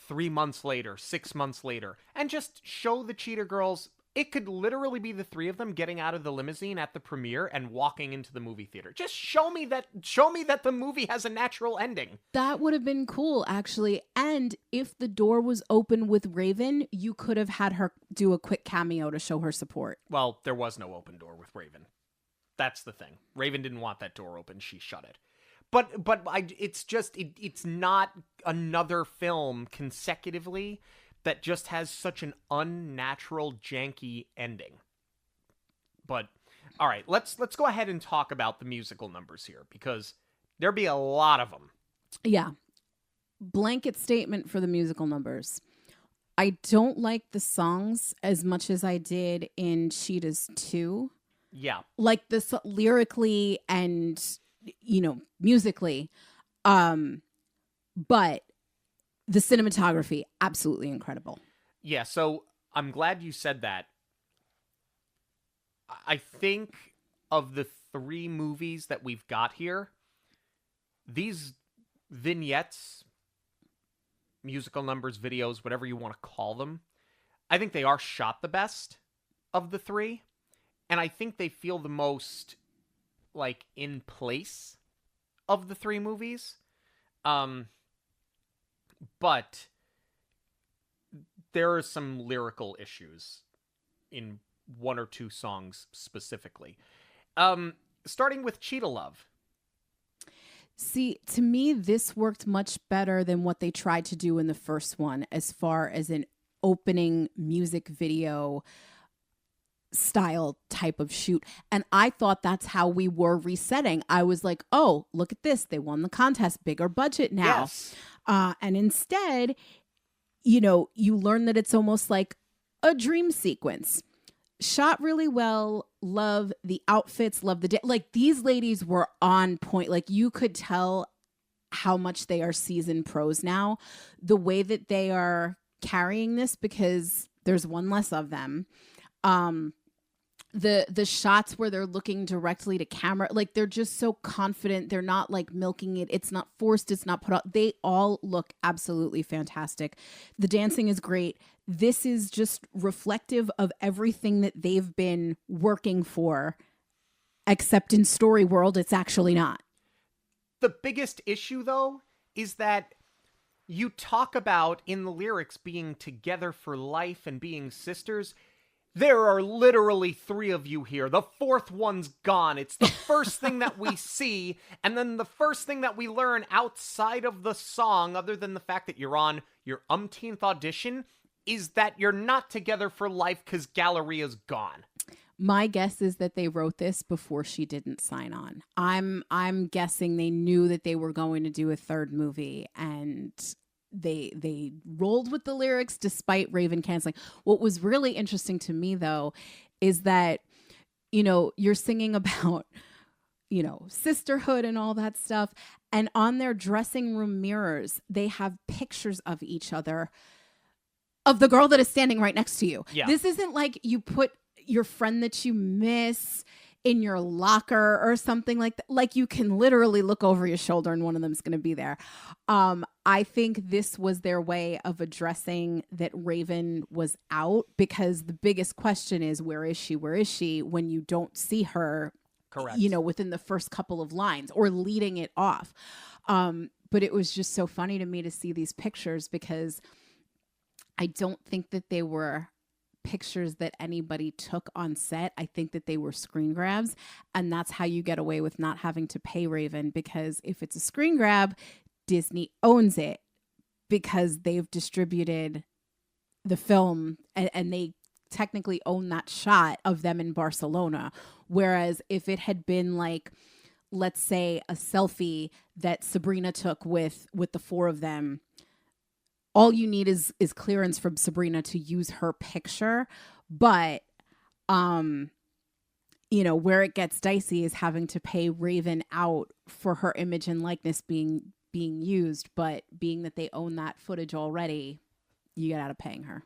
3 months later, 6 months later, and just show the Cheetah Girls. It could literally be the 3 of them getting out of the limousine at the premiere and walking into the movie theater. Just show me that the movie has a natural ending. That would have been cool, actually. And if the door was open with Raven, you could have had her do a quick cameo to show her support. Well, there was no open door with Raven. That's the thing. Raven didn't want that door open. She shut it. But it's not another film consecutively that just has such an unnatural, janky ending. But, all right, let's go ahead and talk about the musical numbers here, because there'll be a lot of them. Yeah. Blanket statement for the musical numbers. I don't like the songs as much as I did in Cheetahs 2. Yeah. Like this lyrically and, musically. But the cinematography, absolutely incredible. Yeah, so I'm glad you said that. I think of the 3 movies that we've got here, these vignettes, musical numbers, videos, whatever you want to call them, I think they are shot the best of the 3. And I think they feel the most, in place of the 3 movies. But there are some lyrical issues in 1 or 2 songs specifically. Starting with Cheetah Love. See, to me, this worked much better than what they tried to do in the first one as far as an opening music video style type of shoot. And I thought that's how we were resetting. I was like, oh, look at this. They won the contest, bigger budget now. Yes. And instead, you learn that it's almost like a dream sequence. Shot really well. Love the outfits. Love the like these ladies were on point. Like you could tell how much they are seasoned pros now. The way that they are carrying this, because there's one less of them. The shots where they're looking directly to camera, like they're just so confident. They're not like milking it. It's not forced. It's not put out. They all look absolutely fantastic. The dancing is great. This is just reflective of everything that they've been working for, except in Story World, it's actually not. The biggest issue, though, is that you talk about in the lyrics being together for life and being sisters. There are literally 3 of you here. The 4th one's gone. It's the first thing that we see, and then the first thing that we learn outside of the song, other than the fact that you're on your umpteenth audition, is that you're not together for life because Galleria's gone. My guess is that they wrote this before she didn't sign on. I'm guessing they knew that they were going to do a 3rd movie, and they rolled with the lyrics despite Raven canceling. What was really interesting to me, though, is that, you know, you're singing about, you know, sisterhood and all that stuff. And on their dressing room mirrors, they have pictures of each other, of the girl that is standing right next to you. Yeah. This isn't like you put your friend that you miss in your locker or something like that. Like you can literally look over your shoulder and one of them is going to be there. I think this was their way of addressing that Raven was out, because the biggest question is, where is she? Where is she? When you don't see her, correct, you know, within the first couple of lines or leading it off. But it was just so funny to me to see these pictures, because I don't think that they were pictures that anybody took on set. I think that they were screen grabs, and that's how you get away with not having to pay Raven, because if it's a screen grab, Disney owns it because they've distributed the film and they technically own that shot of them in Barcelona. Whereas if it had been like, let's say, a selfie that Sabrina took with the 4 of them, all you need is clearance from Sabrina to use her picture. But, you know, where it gets dicey is having to pay Raven out for her image and likeness being used. But being that they own that footage already, you get out of paying her.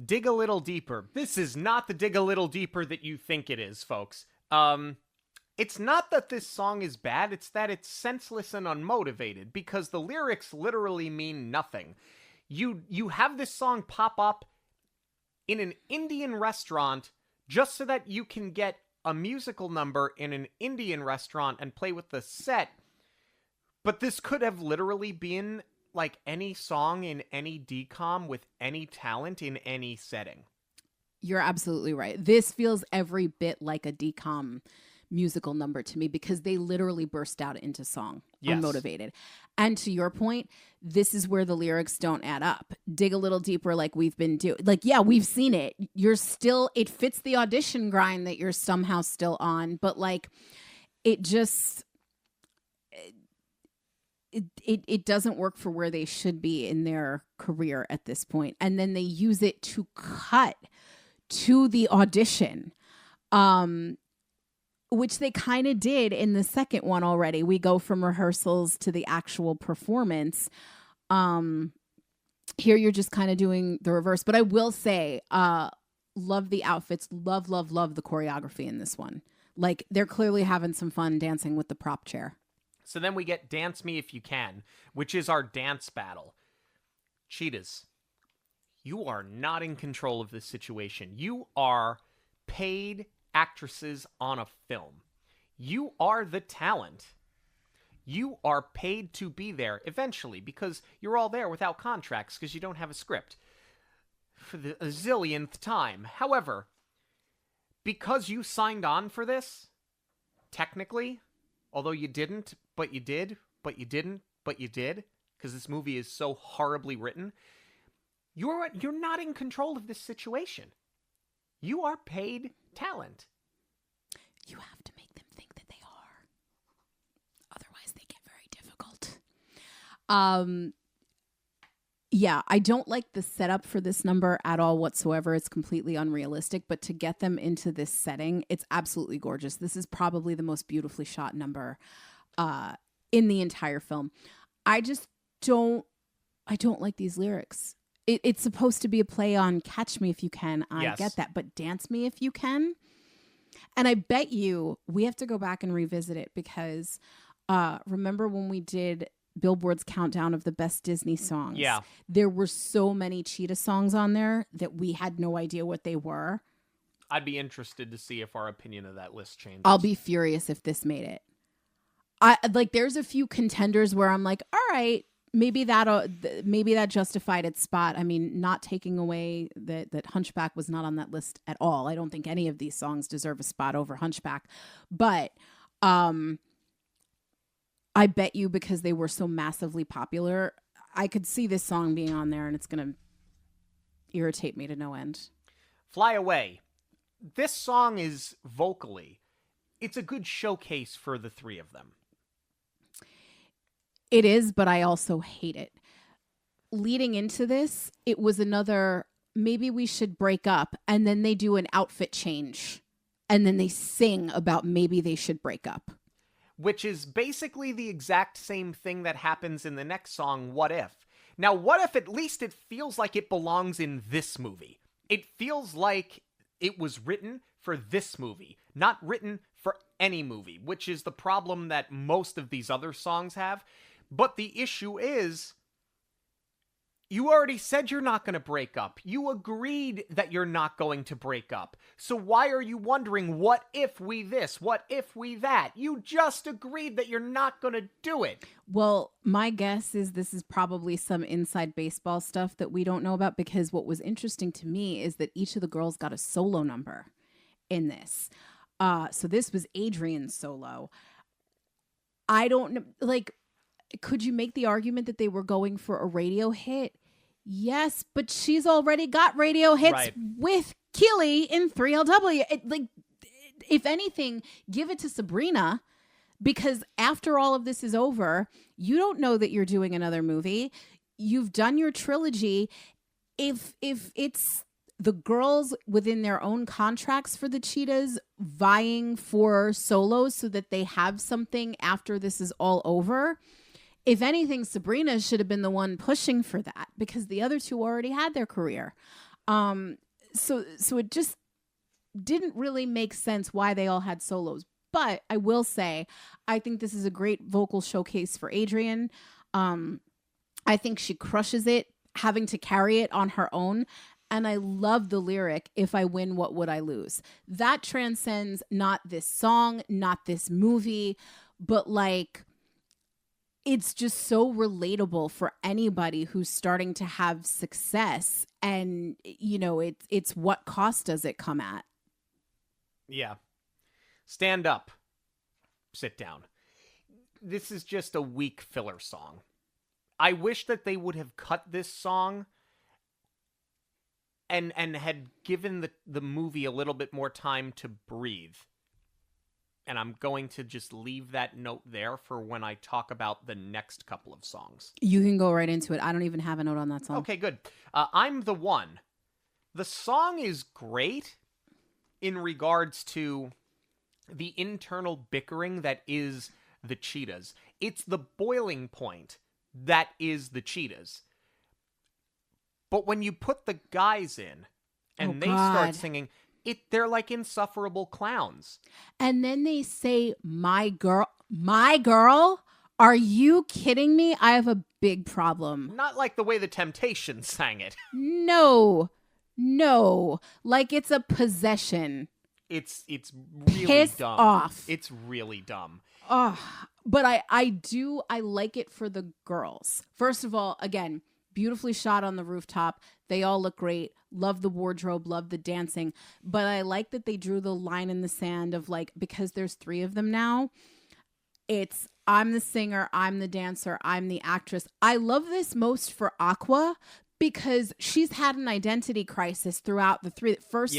Dig a little deeper. This is not the dig a little deeper that you think it is, folks. It's not that this song is bad, it's that it's senseless and unmotivated, because the lyrics literally mean nothing. You have this song pop up in an Indian restaurant just so that you can get a musical number in an Indian restaurant and play with the set. But this could have literally been like any song in any DCOM with any talent in any setting. You're absolutely right. This feels every bit like a DCOM musical number to me, because they literally burst out into song. Yes. Unmotivated. And to your point, this is where the lyrics don't add up. Dig a little deeper, like we've been doing. Like, yeah, we've seen it. You're still, it fits the audition grind that you're somehow still on, but like it just, it doesn't work for where they should be in their career at this point. And then they use it to cut to the audition, which they kind of did in the second one already. We go from rehearsals to the actual performance. Here you're just kind of doing the reverse. But I will say, love the outfits, love the choreography in this one. Like, they're clearly having some fun dancing with the prop chair. So then we get Dance Me If You Can, which is our dance battle. Cheetahs, you are not in control of this situation. You are paid actresses on a film. You are the talent. You are paid to be there eventually, because you're all there without contracts because you don't have a script for the zillionth time. However, because you signed on for this, technically, although you didn't, but you did, but you didn't, but you did, because this movie is so horribly written, you're not in control of this situation. You are paid talent. You have to make them think that they are. Otherwise, they get very difficult. Yeah, I don't like the setup for this number at all whatsoever. It's completely unrealistic, but to get them into this setting, it's absolutely gorgeous. This is probably the most beautifully shot number in the entire film. I just don't like these lyrics. It's supposed to be a play on Catch Me If You Can. I get that, but Dance Me If You Can. And I bet you we have to go back and revisit it because remember when we did Billboard's countdown of the best Disney songs? Yeah. There were so many Cheetah songs on there that we had no idea what they were. I'd be interested to see if our opinion of that list changes. I'll be furious if this made it. There's a few contenders where I'm like, all right, maybe that justified its spot. I mean, not taking away that Hunchback was not on that list at all. I don't think any of these songs deserve a spot over Hunchback. But I bet you because they were so massively popular, I could see this song being on there and it's going to irritate me to no end. Fly Away. This song is vocally, it's a good showcase for the three of them. It is, but I also hate it. Leading into this, it was another, maybe we should break up, and then they do an outfit change, and then they sing about maybe they should break up. Which is basically the exact same thing that happens in the next song, What If? Now, What If at least it feels like it belongs in this movie? It feels like it was written for this movie, not written for any movie, which is the problem that most of these other songs have. But the issue is, you already said you're not going to break up. You agreed that you're not going to break up. So why are you wondering, what if we this? What if we that? You just agreed that you're not going to do it. Well, my guess is this is probably some inside baseball stuff that we don't know about, because what was interesting to me is that each of the girls got a solo number in this. So this was Adrian's solo. I don't know, could you make the argument that they were going for a radio hit? Yes, but she's already got radio hits with Keely in 3LW. If anything, give it to Sabrina, because after all of this is over, you don't know that you're doing another movie. You've done your trilogy. If it's the girls within their own contracts for the Cheetahs vying for solos so that they have something after this is all over, if anything, Sabrina should have been the one pushing for that, because the other two already had their career. So it just didn't really make sense why they all had solos. But I will say, I think this is a great vocal showcase for Adrian. I think she crushes it, having to carry it on her own. And I love the lyric, if I win, what would I lose? That transcends not this song, not this movie, but it's just so relatable for anybody who's starting to have success. And, it's what cost does it come at? Yeah. Stand up. Sit down. This is just a weak filler song. I wish that they would have cut this song and had given the movie a little bit more time to breathe. And I'm going to just leave that note there for when I talk about the next couple of songs. You can go right into it. I don't even have a note on that song. Okay, good. I'm the One. The song is great in regards to the internal bickering that is the Cheetahs. It's the boiling point that is the Cheetahs. But when you put the guys in and they start singing, they're like insufferable clowns. And then they say, my girl, are you kidding me? I have a big problem. Not like the way the Temptations sang it. No, like it's a possession. It's really Piss dumb. Off. It's really dumb. But I like it for the girls. First of all, again, beautifully shot on the rooftop. They all look great. Love the wardrobe, love the dancing. But I like that they drew the line in the sand of because there's three of them now, it's I'm the singer, I'm the dancer, I'm the actress. I love this most for Aqua because she's had an identity crisis throughout the three. First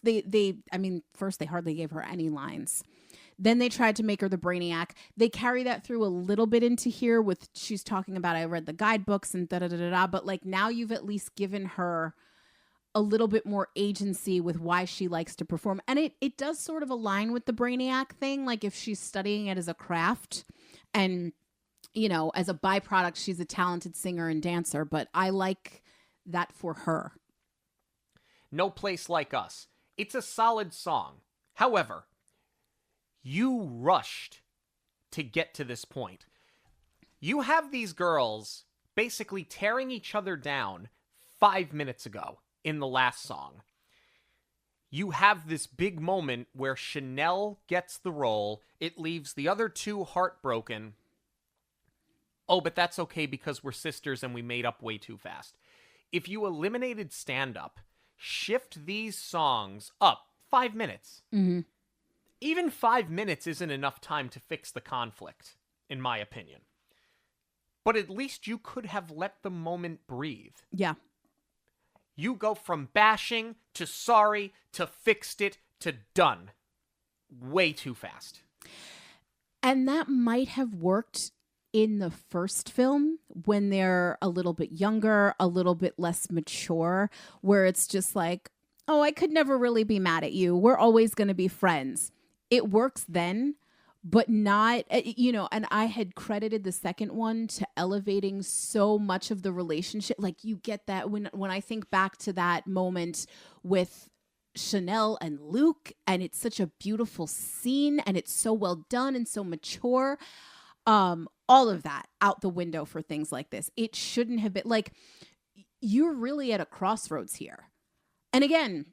they hardly gave her any lines. Then they tried to make her the Brainiac. They carry that through a little bit into here with she's talking about, I read the guidebooks and da-da-da-da-da. But like now you've at least given her a little bit more agency with why she likes to perform. And it does sort of align with the Brainiac thing. Like if she's studying it as a craft and, you know, as a byproduct, she's a talented singer and dancer. But I like that for her. No Place Like Us. It's a solid song. However, you rushed to get to this point. You have these girls basically tearing each other down 5 minutes ago in the last song. You have this big moment where Chanel gets the role. It leaves the other two heartbroken. Oh, but that's okay because we're sisters and we made up way too fast. If you eliminated stand-up, shift these songs up 5 minutes. Mm-hmm. Even 5 minutes isn't enough time to fix the conflict, in my opinion. But at least you could have let the moment breathe. Yeah. You go from bashing to sorry to fixed it to done. Way too fast. And that might have worked in the first film when they're a little bit younger, a little bit less mature, where it's just like, oh, I could never really be mad at you. We're always going to be friends. It works then, but not, you know, and I had credited the second one to elevating so much of the relationship. Like you get that when I think back to that moment with Chanel and Luke, and it's such a beautiful scene and it's so well done and so mature. All of that out the window for things like this. It shouldn't have been like, you're really at a crossroads here. And again,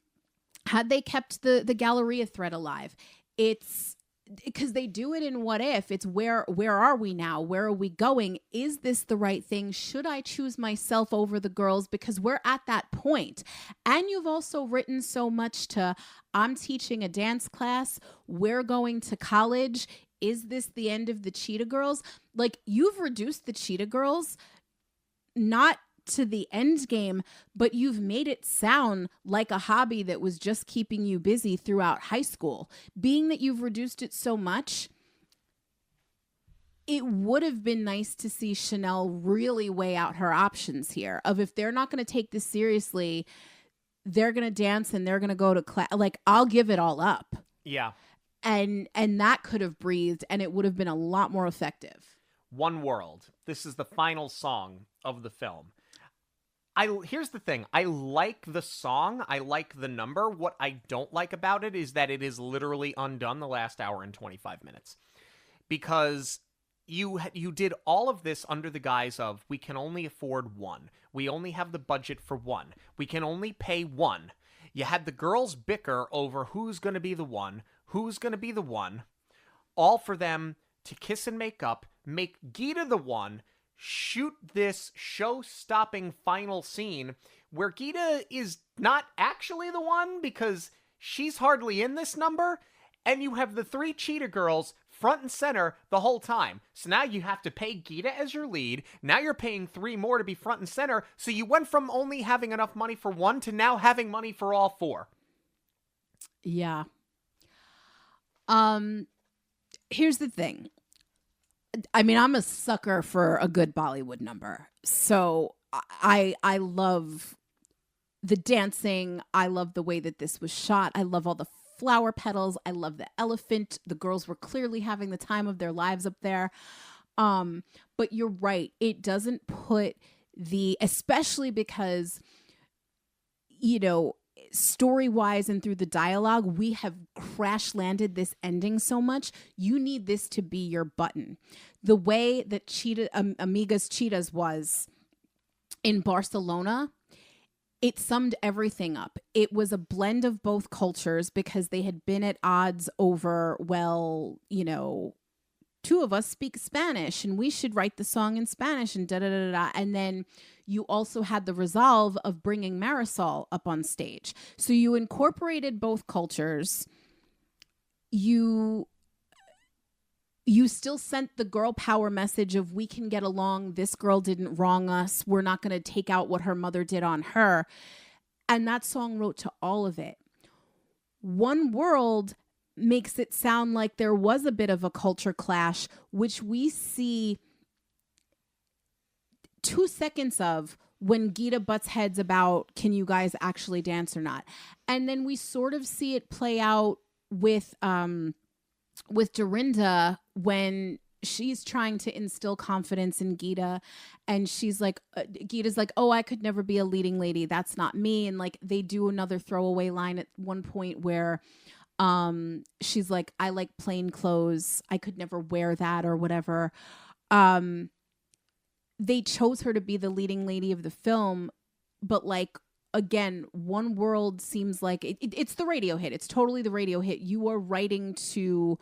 had they kept the Galleria thread alive, it's because they do it in What If. It's where are we now? Where are we going? Is this the right thing? Should I choose myself over the girls? Because we're at that point. And you've also written so much to, I'm teaching a dance class. We're going to college. Is this the end of the Cheetah Girls? Like you've reduced the Cheetah Girls, not to the end game, but you've made it sound like a hobby that was just keeping you busy throughout high school. Being that you've reduced it so much, it would have been nice to see Chanel really weigh out her options here of if they're not going to take this seriously, they're going to dance and they're going to go to class. Like I'll give it all up. Yeah. And that could have breathed and it would have been a lot more effective. One World. This is the final song of the film. Here's the thing. I like the song. I like the number. What I don't like about it is that it is literally undone the last hour and 25 minutes. Because you did all of this under the guise of, we can only afford one. We only have the budget for one. We can only pay one. You had the girls bicker over who's going to be the one, all for them to kiss and make up, make Gita the one, shoot this show-stopping final scene where Gita is not actually the one because she's hardly in this number, and you have the three Cheetah Girls front and center the whole time. So now you have to pay Gita as your lead. Now you're paying three more to be front and center. So you went from only having enough money for one to now having money for all four. Yeah. Here's the thing. I mean, I'm a sucker for a good Bollywood number. So I love the dancing. I love the way that this was shot. I love all the flower petals. I love the elephant. The girls were clearly having the time of their lives up there. But you're right. It doesn't put especially because, you know, story-wise and through the dialogue, we have crash landed this ending so much. You need this to be your button. The way that Amigas Cheetahs was in Barcelona, it summed everything up. It was a blend of both cultures because they had been at odds over, well, you know, two of us speak Spanish and we should write the song in Spanish and da-da-da-da. And then you also had the resolve of bringing Marisol up on stage. So you incorporated both cultures. You still sent the girl power message of we can get along. This girl didn't wrong us. We're not going to take out what her mother did on her. And that song wrote to all of it. One World makes it sound like there was a bit of a culture clash, which we see 2 seconds of when Gita butts heads about, can you guys actually dance or not? And then we sort of see it play out with Dorinda when she's trying to instill confidence in Gita, and she's like, Gita's like, oh, I could never be a leading lady. That's not me. And like, they do another throwaway line at one point where she's like, I like plain clothes. I could never wear that or whatever. They chose her to be the leading lady of the film, but like, again, One World seems like it's the radio hit. It's totally the radio hit. You are writing to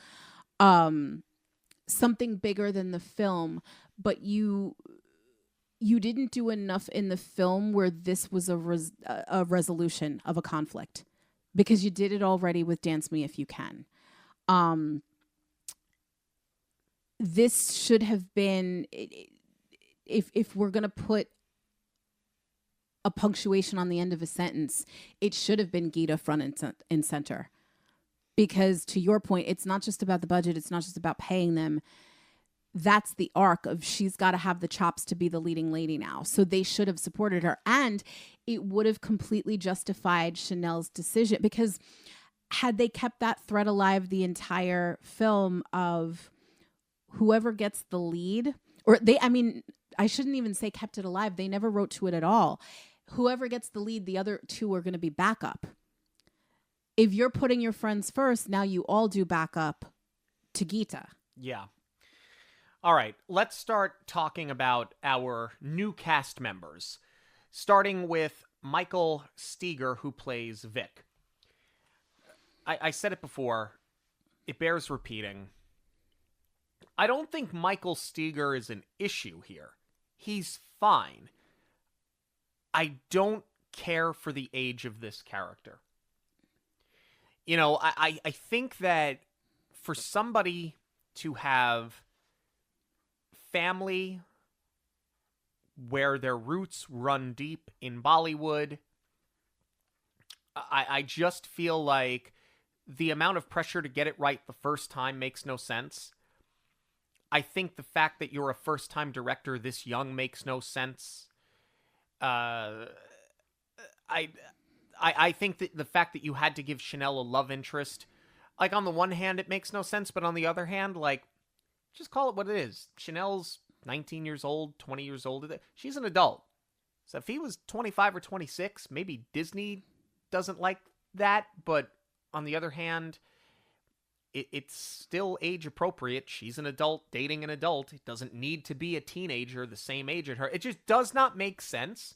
something bigger than the film, but you didn't do enough in the film where this was a resolution of a conflict, because you did it already with Dance Me If You Can. This should have been, if we're going to put a punctuation on the end of a sentence, it should have been Gita front and center. Because to your point, it's not just about the budget. It's not just about paying them. That's the arc of she's got to have the chops to be the leading lady now. So they should have supported her. And it would have completely justified Chanel's decision, because had they kept that thread alive the entire film of whoever gets the lead, or I shouldn't even say kept it alive. They never wrote to it at all. Whoever gets the lead, the other two are going to be backup. If you're putting your friends first, now you all do backup to Gita. Yeah. All right, let's start talking about our new cast members, starting with Michael Steger, who plays Vic. I said it before, it bears repeating. I don't think Michael Steger is an issue here. He's fine. I don't care for the age of this character. You know, I think that for somebody to have family where their roots run deep in Bollywood, I just feel like the amount of pressure to get it right the first time makes no sense. I think the fact that you're a first-time director this young makes no sense. I think that the fact that you had to give Chanel a love interest, like, on the one hand, it makes no sense, but on the other hand, like, just call it what it is. Chanel's 19 years old, 20 years old. She's an adult. So if he was 25 or 26, maybe Disney doesn't like that, but on the other hand, it's still age appropriate. She's an adult dating an adult. It doesn't need to be a teenager the same age as her. It just does not make sense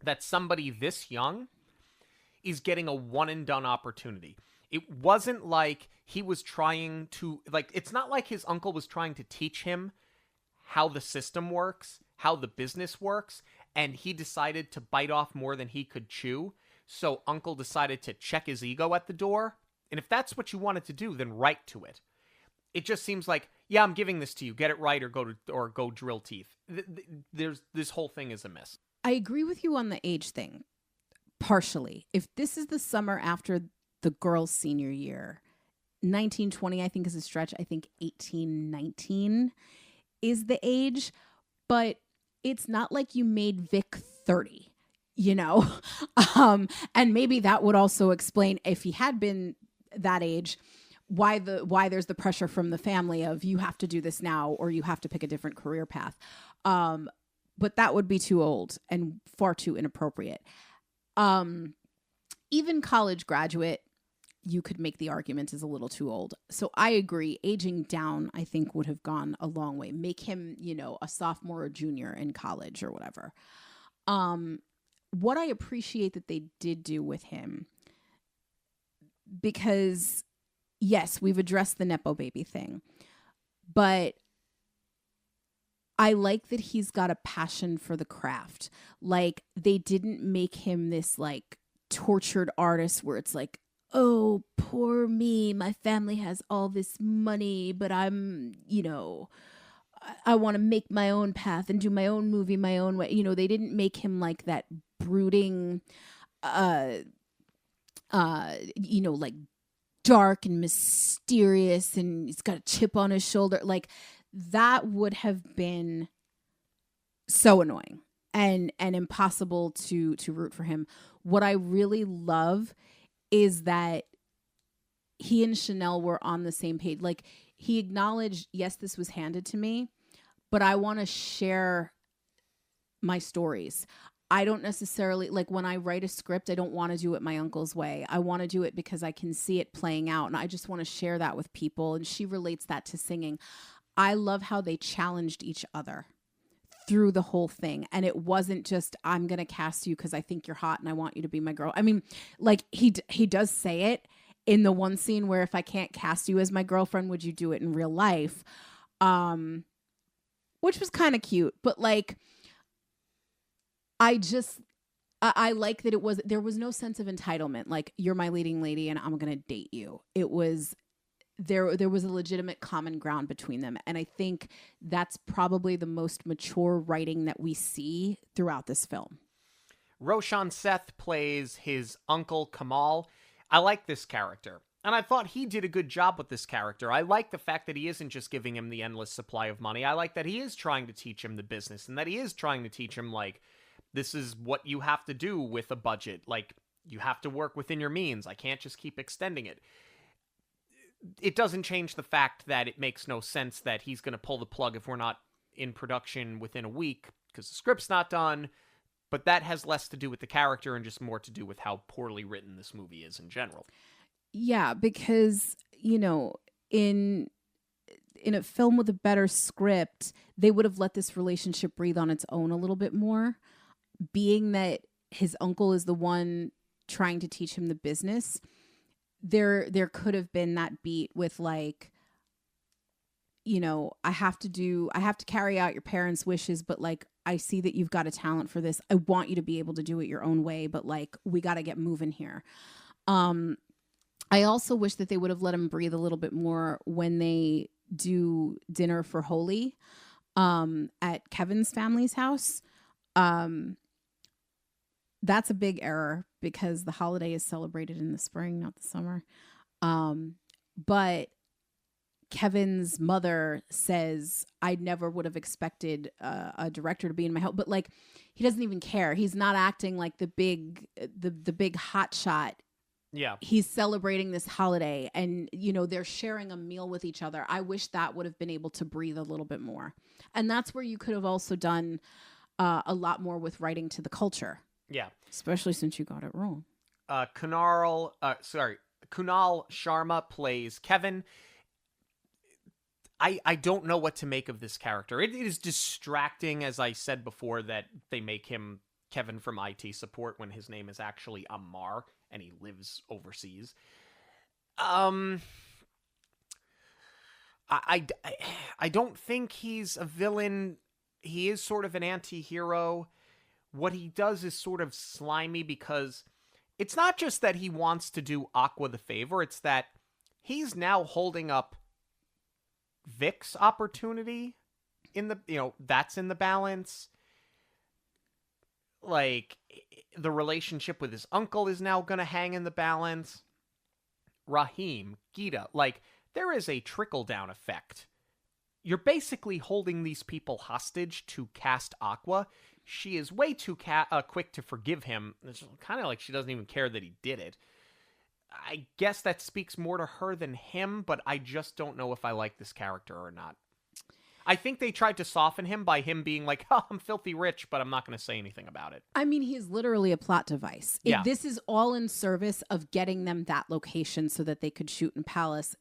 that somebody this young is getting a one-and-done opportunity. It wasn't like he was trying to, like, it's not like his uncle was trying to teach him how the system works, how the business works, and he decided to bite off more than he could chew. So uncle decided to check his ego at the door. And if that's what you wanted to do, then write to it. It just seems like, yeah, I'm giving this to you. Get it right or go drill teeth. This whole thing is a miss. I agree with you on the age thing, partially. If this is the summer after the girls' senior year, 1920, I think, is a stretch. I think 18, 19 is the age. But it's not like you made Vic 30, you know? And maybe that would also explain, if he had been that age, why there's the pressure from the family of you have to do this now or you have to pick a different career path. But that would be too old and far too inappropriate. Even college graduate, you could make the argument is a little too old. So I agree. Aging down, I think, would have gone a long way. Make him, you know, a sophomore or junior in college or whatever. What I appreciate that they did do with him, because yes, we've addressed the Nepo baby thing, but I like that he's got a passion for the craft. Like, they didn't make him this like tortured artist where it's like, oh, poor me, my family has all this money, but I'm, you know, I want to make my own path and do my own movie my own way. You know, they didn't make him like that brooding, you know, like dark and mysterious and he's got a chip on his shoulder. Like, that would have been so annoying and impossible to root for him. What I really love is that he and Chanel were on the same page. Like, he acknowledged, yes, this was handed to me, but I want to share my stories. I don't necessarily, like, when I write a script, I don't want to do it my uncle's way. I want to do it because I can see it playing out, and I just want to share that with people. And she relates that to singing. I love how they challenged each other through the whole thing. And it wasn't just, I'm going to cast you because I think you're hot and I want you to be my girl. I mean, like, he does say it in the one scene where, if I can't cast you as my girlfriend, would you do it in real life? Which was kind of cute, but like, I like that there was no sense of entitlement. Like, you're my leading lady and I'm going to date you. It was, there was a legitimate common ground between them. And I think that's probably the most mature writing that we see throughout this film. Roshan Seth plays his uncle Kamal. I like this character, and I thought he did a good job with this character. I like the fact that he isn't just giving him the endless supply of money. I like that he is trying to teach him the business, and that he is trying to teach him, like, this is what you have to do with a budget. Like, you have to work within your means. I can't just keep extending it. It doesn't change the fact that it makes no sense that he's going to pull the plug if we're not in production within a week because the script's not done. But that has less to do with the character and just more to do with how poorly written this movie is in general. Yeah, because, you know, in a film with a better script, they would have let this relationship breathe on its own a little bit more. Being that his uncle is the one trying to teach him the business, there could have been that beat with, like, you know, I have to carry out your parents' wishes, but, like, I see that you've got a talent for this. I want you to be able to do it your own way, but, like, we got to get moving here. I also wish that they would have let him breathe a little bit more when they do dinner for Holi at Kevin's family's house. That's a big error because the holiday is celebrated in the spring, not the summer. But Kevin's mother says, I never would have expected a director to be in my house. But, like, he doesn't even care. He's not acting like the big hot shot. Yeah. He's celebrating this holiday and, you know, they're sharing a meal with each other. I wish that would have been able to breathe a little bit more. And that's where you could have also done a lot more with writing to the culture. Yeah. Especially since you got it wrong. Kunal Sharma plays Kevin. I don't know what to make of this character. It is distracting, as I said before, that they make him Kevin from IT support when his name is actually Amar and he lives overseas. I don't think he's a villain. He is sort of an anti-hero. What he does is sort of slimy because it's not just that he wants to do Aqua the favor, it's that he's now holding up Vic's opportunity in the, you know, that's in the balance. Like, the relationship with his uncle is now going to hang in the balance. Rahim, Geeta, like, there is a trickle-down effect. You're basically holding these people hostage to cast Aqua. She is way too quick to forgive him. It's kind of like she doesn't even care that he did it. I guess that speaks more to her than him, but I just don't know if I like this character or not. I think they tried to soften him by him being like, oh, I'm filthy rich, but I'm not going to say anything about it. I mean, he's literally a plot device. Yeah. This is all in service of getting them that location so that they could shoot in Palace,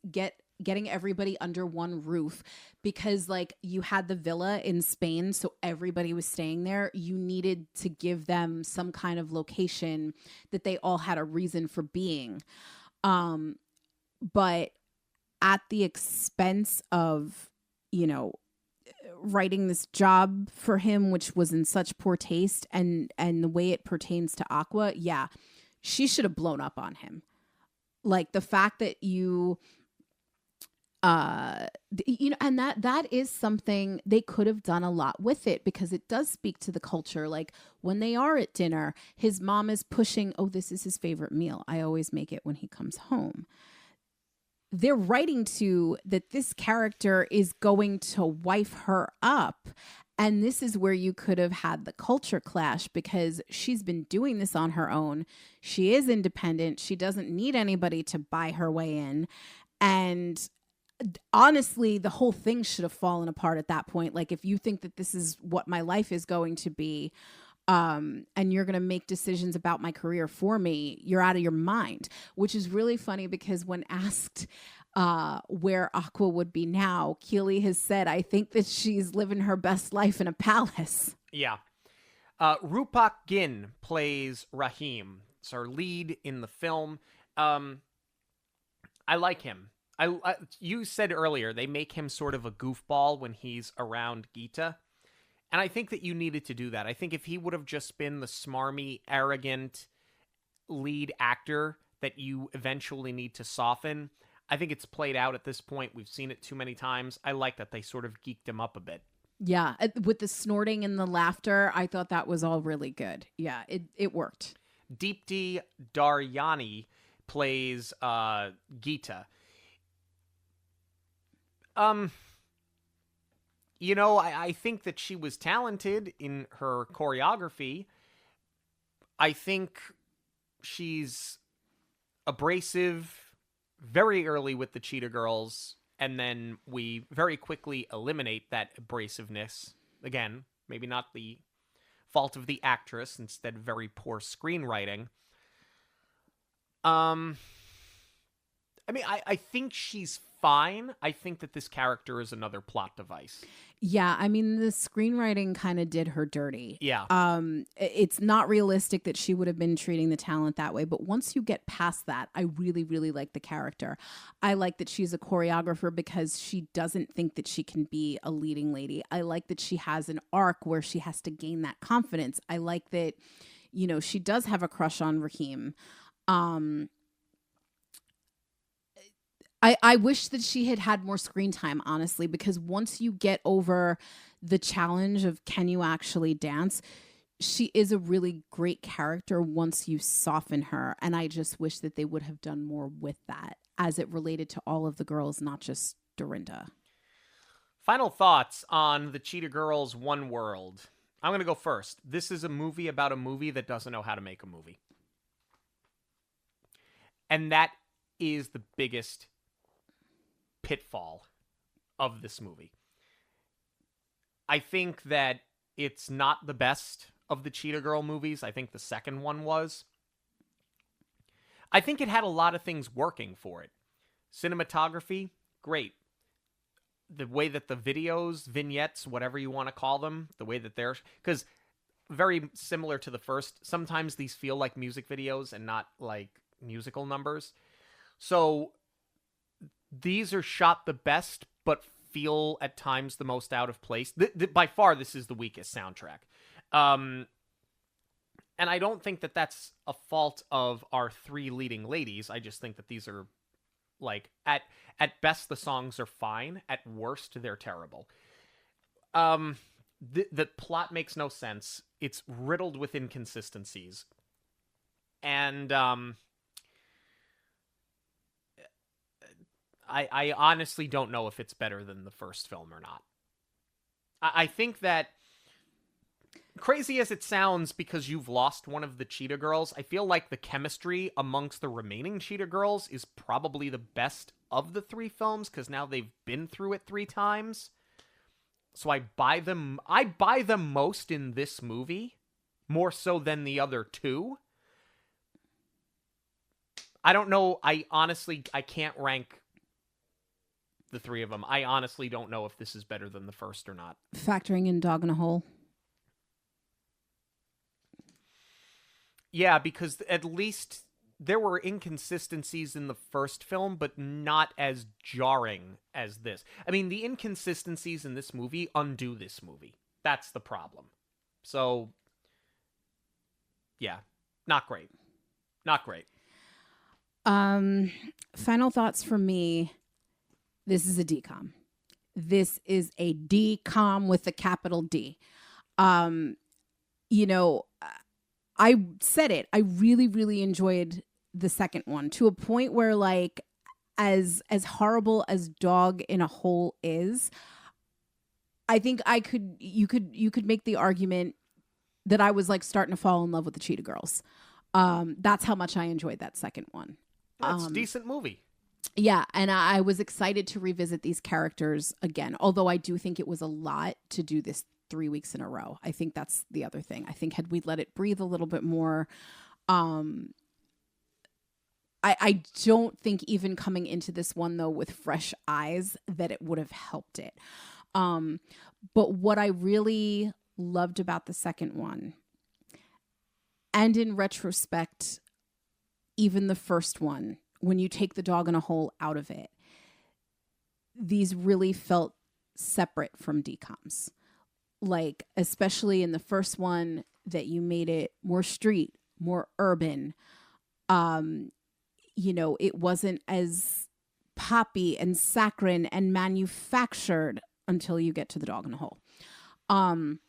getting everybody under one roof, because, like, you had the villa in Spain, so everybody was staying there. You needed to give them some kind of location that they all had a reason for being. But at the expense of, you know, writing this job for him, which was in such poor taste, and the way it pertains to Aqua, yeah, she should have blown up on him. Like, the fact that you know, and that is something they could have done a lot with it, because it does speak to the culture. Like, when they are at dinner, his mom is pushing, oh, this is his favorite meal. I always make it when he comes home. they're writing to that this character is going to wife her up. And this is where you could have had the culture clash because she's been doing this on her own. She is independent. She doesn't need anybody to buy her way in. And honestly, the whole thing should have fallen apart at that point. Like, if you think that this is what my life is going to be, and you're going to make decisions about my career for me, you're out of your mind, which is really funny because when asked where Aqua would be now, Keely has said, I think that she's living her best life in a palace. Yeah. Rupak Gin plays Rahim. It's our lead in the film. I like him. You said earlier they make him sort of a goofball when he's around Geeta. And I think that you needed to do that. I think if he would have just been the smarmy, arrogant lead actor that you eventually need to soften, I think it's played out at this point. We've seen it too many times. I like that they sort of geeked him up a bit. Yeah, with the snorting and the laughter, I thought that was all really good. Yeah, it worked. Deepti Daryani plays Geeta. You know, I think that she was talented in her choreography. I think she's abrasive very early with the Cheetah Girls, and then we very quickly eliminate that abrasiveness. Again, maybe not the fault of the actress, instead very poor screenwriting. I mean, I think she's fine. I think that this character is another plot device. Yeah, I mean, the screenwriting kind of did her dirty. Yeah. It's not realistic that she would have been treating the talent that way. But once you get past that, I really, really like the character. I like that she's a choreographer because she doesn't think that she can be a leading lady. I like that she has an arc where she has to gain that confidence. I like that, you know, she does have a crush on Rahim. I wish that she had had more screen time, honestly, because once you get over the challenge of can you actually dance, she is a really great character once you soften her. And I just wish that they would have done more with that as it related to all of the girls, not just Dorinda. Final thoughts on the Cheetah Girls One World. I'm going to go first. This is a movie about a movie that doesn't know how to make a movie. And that is the biggest pitfall of this movie. I think that it's not the best of the Cheetah Girl movies. I think the second one was. I think it had a lot of things working for it. Cinematography, great. The way that the videos, vignettes, whatever you want to call them, the way that they're... Because very similar to the first, sometimes these feel like music videos and not like musical numbers. So these are shot the best, but feel at times the most out of place. By far, this is the weakest soundtrack. And I don't think that that's a fault of our three leading ladies. I just think that these are, like, at best, the songs are fine. At worst, they're terrible. The plot makes no sense. It's riddled with inconsistencies. And I honestly don't know if it's better than the first film or not. I think that, crazy as it sounds because you've lost one of the Cheetah Girls, I feel like the chemistry amongst the remaining Cheetah Girls is probably the best of the three films because now they've been through it 3 times. So I buy them most in this movie, more so than the other 2. I don't know. I can't rank the 3 of them. I honestly don't know if this is better than the first or not. Factoring in Dog in a Hole. Yeah, because at least there were inconsistencies in the first film, but not as jarring as this. I mean, the inconsistencies in this movie undo this movie. That's the problem. So, yeah, not great. Not great. Final thoughts from me. This is a DCOM. This is a DCOM with a capital D. You know, I said it. I really, really enjoyed the second one to a point where, like, as horrible as Dog in a Hole is, I think you could make the argument that I was like starting to fall in love with the Cheetah Girls. That's how much I enjoyed that second one. That's a decent movie. Yeah, and I was excited to revisit these characters again, although I do think it was a lot to do this 3 weeks in a row. I think that's the other thing. I think had we let it breathe a little bit more, I don't think even coming into this one, though, with fresh eyes, that it would have helped it. But what I really loved about the second one, and in retrospect, even the first one, when you take the Dog in a Hole out of it, these really felt separate from DCOMs. Like, especially in the first one, that you made it more street, more urban. It wasn't as poppy and saccharine and manufactured until you get to the Dog in a Hole. And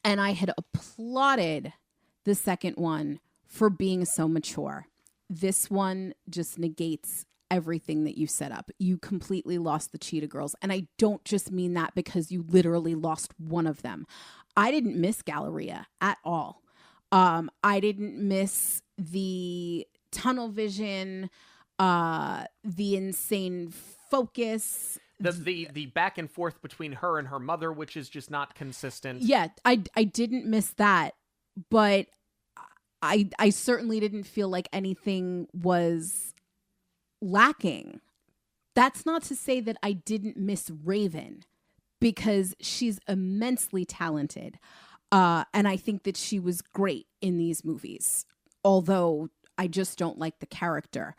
I had applauded the second one for being so mature. This one just negates everything that you set up. You completely lost the Cheetah Girls. And I don't just mean that because you literally lost one of them. I didn't miss Galleria at all. I didn't miss the tunnel vision, the insane focus. The back and forth between her and her mother, which is just not consistent. Yeah, I didn't miss that. But I certainly didn't feel like anything was lacking. That's not to say that I didn't miss Raven, because she's immensely talented. And I think that she was great in these movies, although I just don't like the character.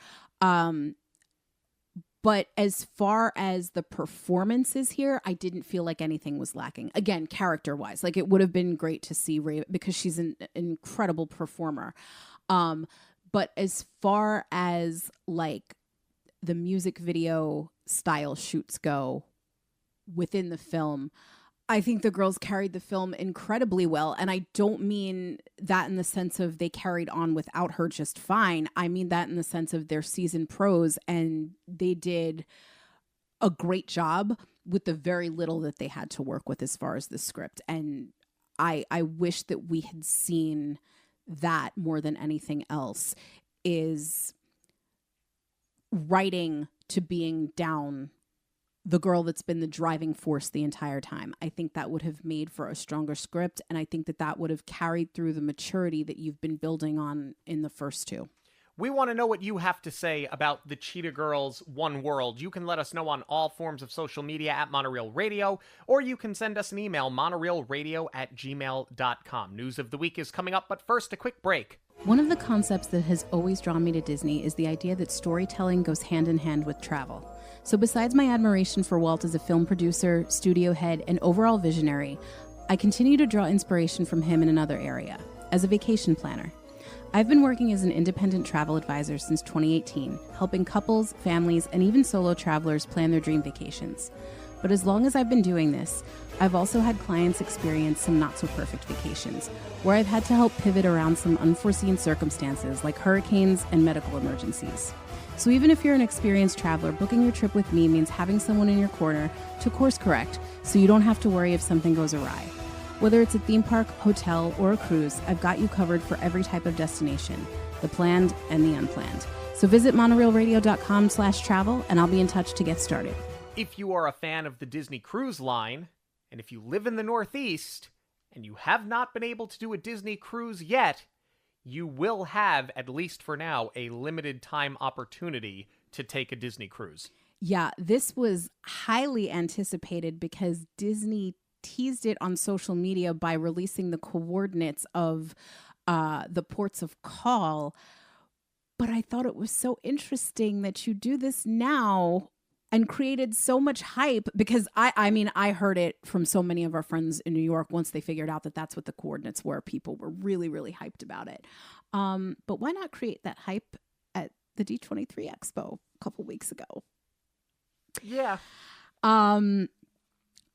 But as far as the performances here, I didn't feel like anything was lacking. Again, character-wise, like it would have been great to see Raven because she's an incredible performer. But as far as like the music video style shoots go within the film, I think the girls carried the film incredibly well. And I don't mean that in the sense of they carried on without her just fine. I mean that in the sense of they're seasoned pros and they did a great job with the very little that they had to work with as far as the script. And I wish that we had seen that more than anything else, is writing to being down the girl that's been the driving force the entire time. I think that would have made for a stronger script, and I think that would have carried through the maturity that you've been building on in the first two. We want to know what you have to say about the Cheetah Girls One World. You can let us know on all forms of social media at Monoreel Radio, or you can send us an email, monoreelradio@gmail.com. News of the week is coming up, but first, a quick break. One of the concepts that has always drawn me to Disney is the idea that storytelling goes hand in hand with travel. So besides my admiration for Walt as a film producer, studio head, and overall visionary, I continue to draw inspiration from him in another area, as a vacation planner. I've been working as an independent travel advisor since 2018, helping couples, families, and even solo travelers plan their dream vacations. But as long as I've been doing this, I've also had clients experience some not-so-perfect vacations, where I've had to help pivot around some unforeseen circumstances like hurricanes and medical emergencies. So even if you're an experienced traveler, booking your trip with me means having someone in your corner to course correct so you don't have to worry if something goes awry. Whether it's a theme park, hotel, or a cruise, I've got you covered for every type of destination, the planned and the unplanned. So visit monoreelradio.com/travel and I'll be in touch to get started. If you are a fan of the Disney Cruise Line, and if you live in the Northeast, and you have not been able to do a Disney cruise yet, you will have, at least for now, a limited time opportunity to take a Disney cruise. Yeah, this was highly anticipated because Disney teased it on social media by releasing the coordinates of the ports of call. But I thought it was so interesting that you do this now and created so much hype because I heard it from so many of our friends in New York. Once they figured out that that's what the coordinates were, people were really, really hyped about it. But why not create that hype at the D23 Expo a couple weeks ago? Yeah.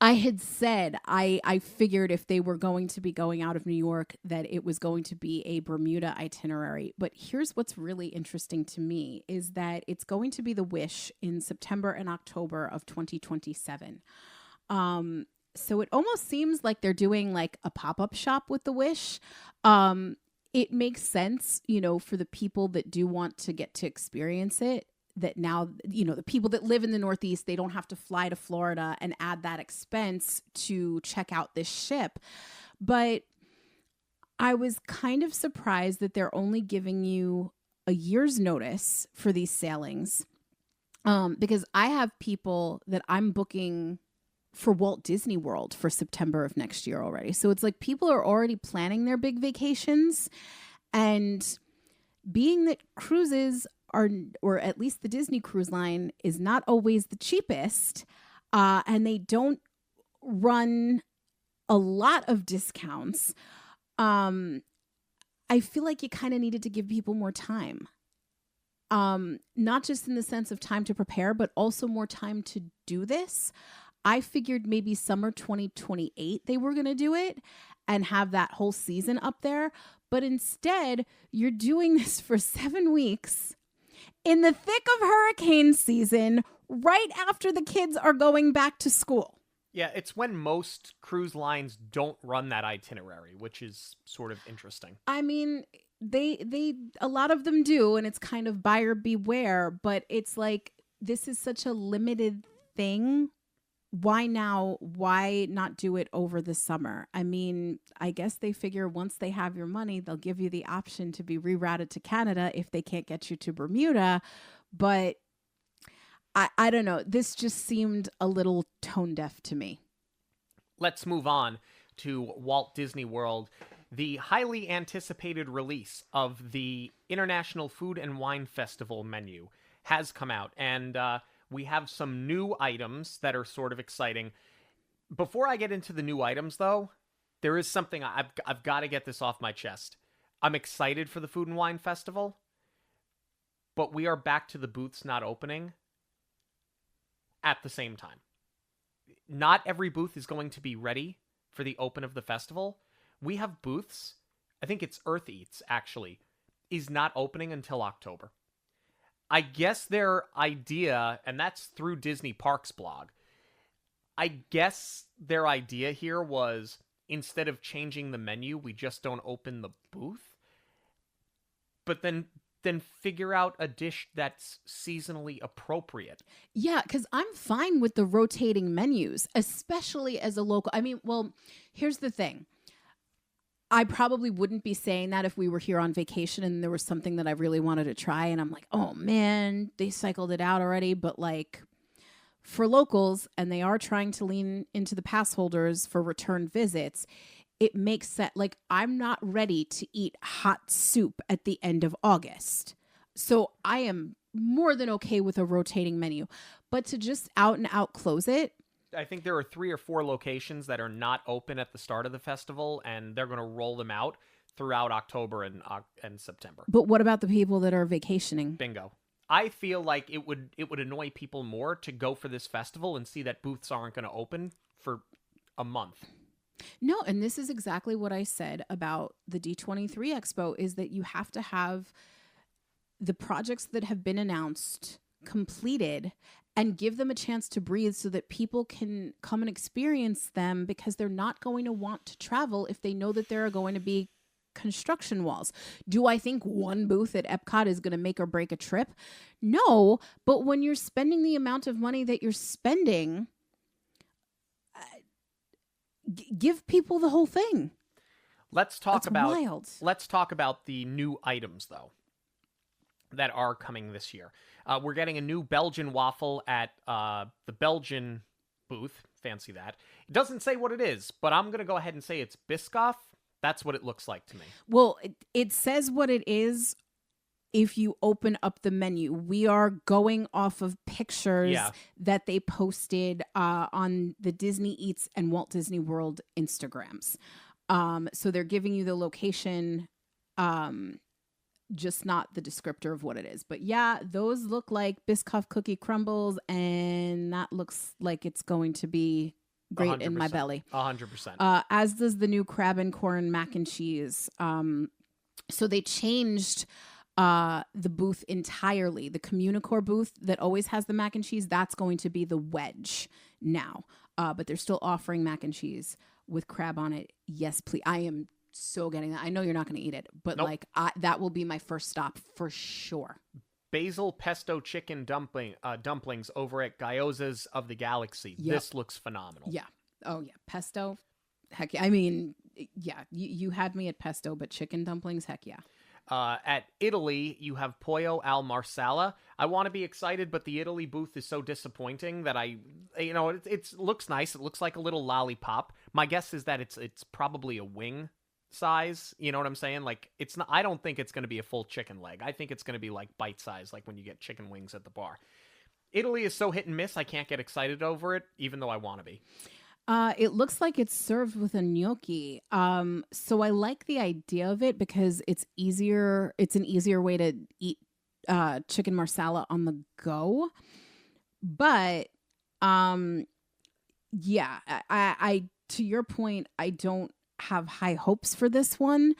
I had said I figured if they were going to be going out of New York that it was going to be a Bermuda itinerary. But here's what's really interesting to me is that it's going to be the Wish in September and October of 2027. So it almost seems like they're doing like a pop-up shop with the Wish. It makes sense, for the people that do want to get to experience it. That now, the people that live in the Northeast, they don't have to fly to Florida and add that expense to check out this ship. But I was kind of surprised that they're only giving you a year's notice for these sailings. Because I have people that I'm booking for Walt Disney World for September of next year already. So it's like people are already planning their big vacations. And being that cruises are, or at least the Disney Cruise Line is not always the cheapest, and they don't run a lot of discounts. I feel like you kind of needed to give people more time. Not just in the sense of time to prepare, but also more time to do this. I figured maybe summer 2028 they were going to do it and have that whole season up there. But instead, you're doing this for 7 weeks in the thick of hurricane season, right after the kids are going back to school. Yeah, it's when most cruise lines don't run that itinerary, which is sort of interesting. I mean, they a lot of them do, and it's kind of buyer beware, but it's like, this is such a limited thing. Why now? Why not do it over the summer? I mean, I guess they figure once they have your money, they'll give you the option to be rerouted to Canada if they can't get you to Bermuda. But I don't know. This just seemed a little tone deaf to me. Let's move on to Walt Disney World. The highly anticipated release of the International Food and Wine Festival menu has come out, and we have some new items that are sort of exciting. Before I get into the new items, though, there is something I've got to get this off my chest. I'm excited for the Food and Wine Festival, but we are back to the booths not opening at the same time. Not every booth is going to be ready for the open of the festival. We have booths, I think it's Earth Eats, actually, is not opening until October. I guess their idea, and that's through Disney Parks blog, I guess their idea here was, instead of changing the menu, we just don't open the booth. But then figure out a dish that's seasonally appropriate. Yeah, because I'm fine with the rotating menus, especially as a local. I mean, well, here's the thing. I probably wouldn't be saying that if we were here on vacation and there was something that I really wanted to try and I'm like, oh man, they cycled it out already. But like for locals, and they are trying to lean into the pass holders for return visits, it makes sense. Like, I'm not ready to eat hot soup at the end of August. So I am more than okay with a rotating menu. But to just out and out close it, I think there are 3 or 4 locations that are not open at the start of the festival, and they're going to roll them out throughout October and September. But what about the people that are vacationing? Bingo. I feel like it would annoy people more to go for this festival and see that booths aren't going to open for a month. No, and this is exactly what I said about the D23 Expo, is that you have to have the projects that have been announced completed and give them a chance to breathe so that people can come and experience them, because they're not going to want to travel if they know that there are going to be construction walls. Do I think one booth at Epcot is going to make or break a trip? No, but when you're spending the amount of money that you're spending, give people the whole thing. Let's talk about wild. Let's talk about the new items, though, that are coming this year. We're getting a new Belgian waffle at the Belgian booth. Fancy that. It doesn't say what it is, but I'm going to go ahead and say it's Biscoff. That's what it looks like to me. Well, it says what it is if you open up the menu. We are going off of pictures that they posted on the Disney Eats and Walt Disney World Instagrams. So they're giving you the location, just not the descriptor of what it is. But yeah, those look like Biscoff cookie crumbles, and that looks like it's going to be great in my belly. 100%. As does the new crab and corn mac and cheese. So they changed the booth entirely. The Communicore booth that always has the mac and cheese, that's going to be the wedge now. But they're still offering mac and cheese with crab on it. Yes, please. I am so getting that. I know you're not going to eat it, but Nope. like that will be my first stop for sure. Basil pesto chicken dumplings over at Gyoza's of the Galaxy. Yep. This looks phenomenal. Yeah. Oh yeah. Pesto. Heck yeah. I mean, yeah, you had me at pesto, but chicken dumplings, heck yeah. At Italy, you have Pollo al Marsala. I want to be excited, but the Italy booth is so disappointing that it looks nice. It looks like a little lollipop. My guess is that it's probably a wing size. You know what I'm saying? Like, it's not. I don't think it's going to be a full chicken leg. I think it's going to be like bite size, like when you get chicken wings at the bar. Italy is so hit and miss. I can't get excited over it, even though I want to be. It looks like it's served with a gnocchi. So I like the idea of it because it's easier. It's an easier way to eat chicken marsala on the go. But yeah, I to your point, I don't have high hopes for this one.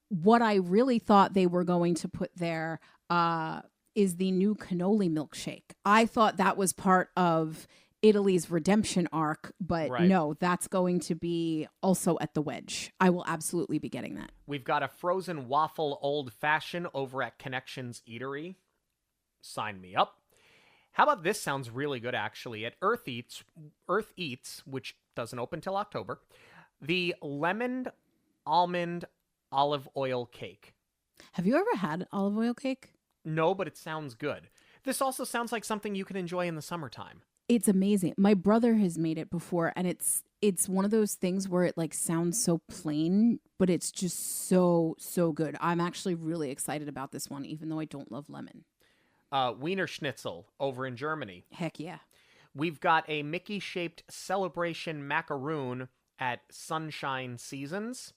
What I really thought they were going to put there is the new cannoli milkshake. I thought that was part of Italy's redemption arc, but Right. no, that's going to be also at the wedge. I will absolutely be getting that. We've got a frozen waffle old fashioned over at Connections Eatery. Sign me up. How about this? Sounds really good, actually. At Earth Eats, which doesn't open till October, the lemon almond olive oil cake. Have you ever had olive oil cake? No, but it sounds good. This also sounds like something you can enjoy in the summertime. It's amazing. My brother has made it before, and it's one of those things where it like sounds so plain, but it's just so good. I'm actually really excited about this one, even though I don't love lemon. Wiener Schnitzel over in Germany. Heck yeah. We've got a Mickey-shaped celebration macaroon at Sunshine Seasons.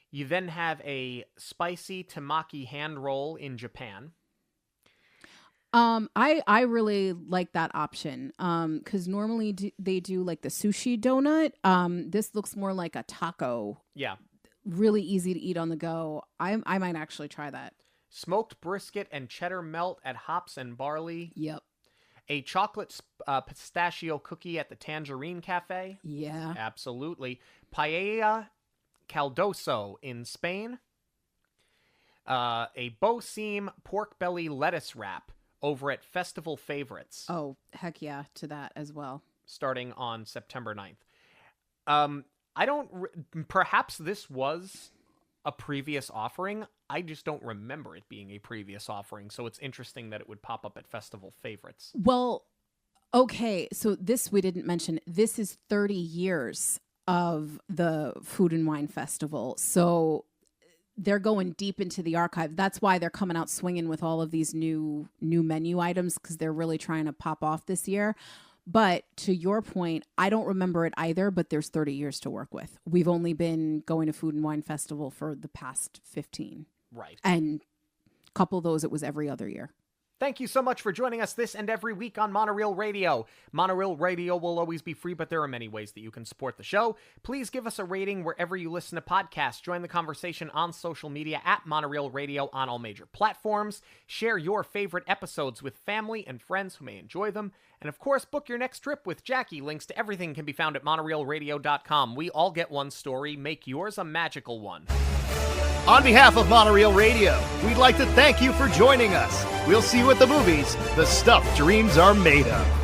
You then have a spicy tamaki hand roll in Japan. I really like that option. Because normally they do like the sushi donut. This looks more like a taco. Yeah. Really easy to eat on the go. I might actually try that. Smoked brisket and cheddar melt at Hops and Barley. Yep. A chocolate pistachio cookie at the Tangerine Cafe. Yeah. Absolutely. Paella caldoso in Spain. A beau seam pork belly lettuce wrap over at Festival Favorites. Oh, heck yeah, to that as well. Starting on September 9th. Perhaps this was a previous offering. I just don't remember it being a previous offering, so it's interesting that it would pop up at Festival Favorites. Well, okay, so this we didn't mention. This is 30 years of the Food and Wine Festival, so they're going deep into the archive. That's why they're coming out swinging with all of these new menu items, because they're really trying to pop off this year. But to your point, I don't remember it either, but there's 30 years to work with. We've only been going to Food and Wine Festival for the past 15. Right. And a couple of those, it was every other year. Thank you so much for joining us this and every week on Monoreel Radio. Monoreel Radio will always be free, but there are many ways that you can support the show. Please give us a rating wherever you listen to podcasts. Join the conversation on social media at Monoreel Radio on all major platforms. Share your favorite episodes with family and friends who may enjoy them. And of course, book your next trip with Jackie. Links to everything can be found at monoreelradio.com. We all get one story. Make yours a magical one. On behalf of Monoreel Radio, we'd like to thank you for joining us. We'll see you at the movies, the stuff dreams are made of.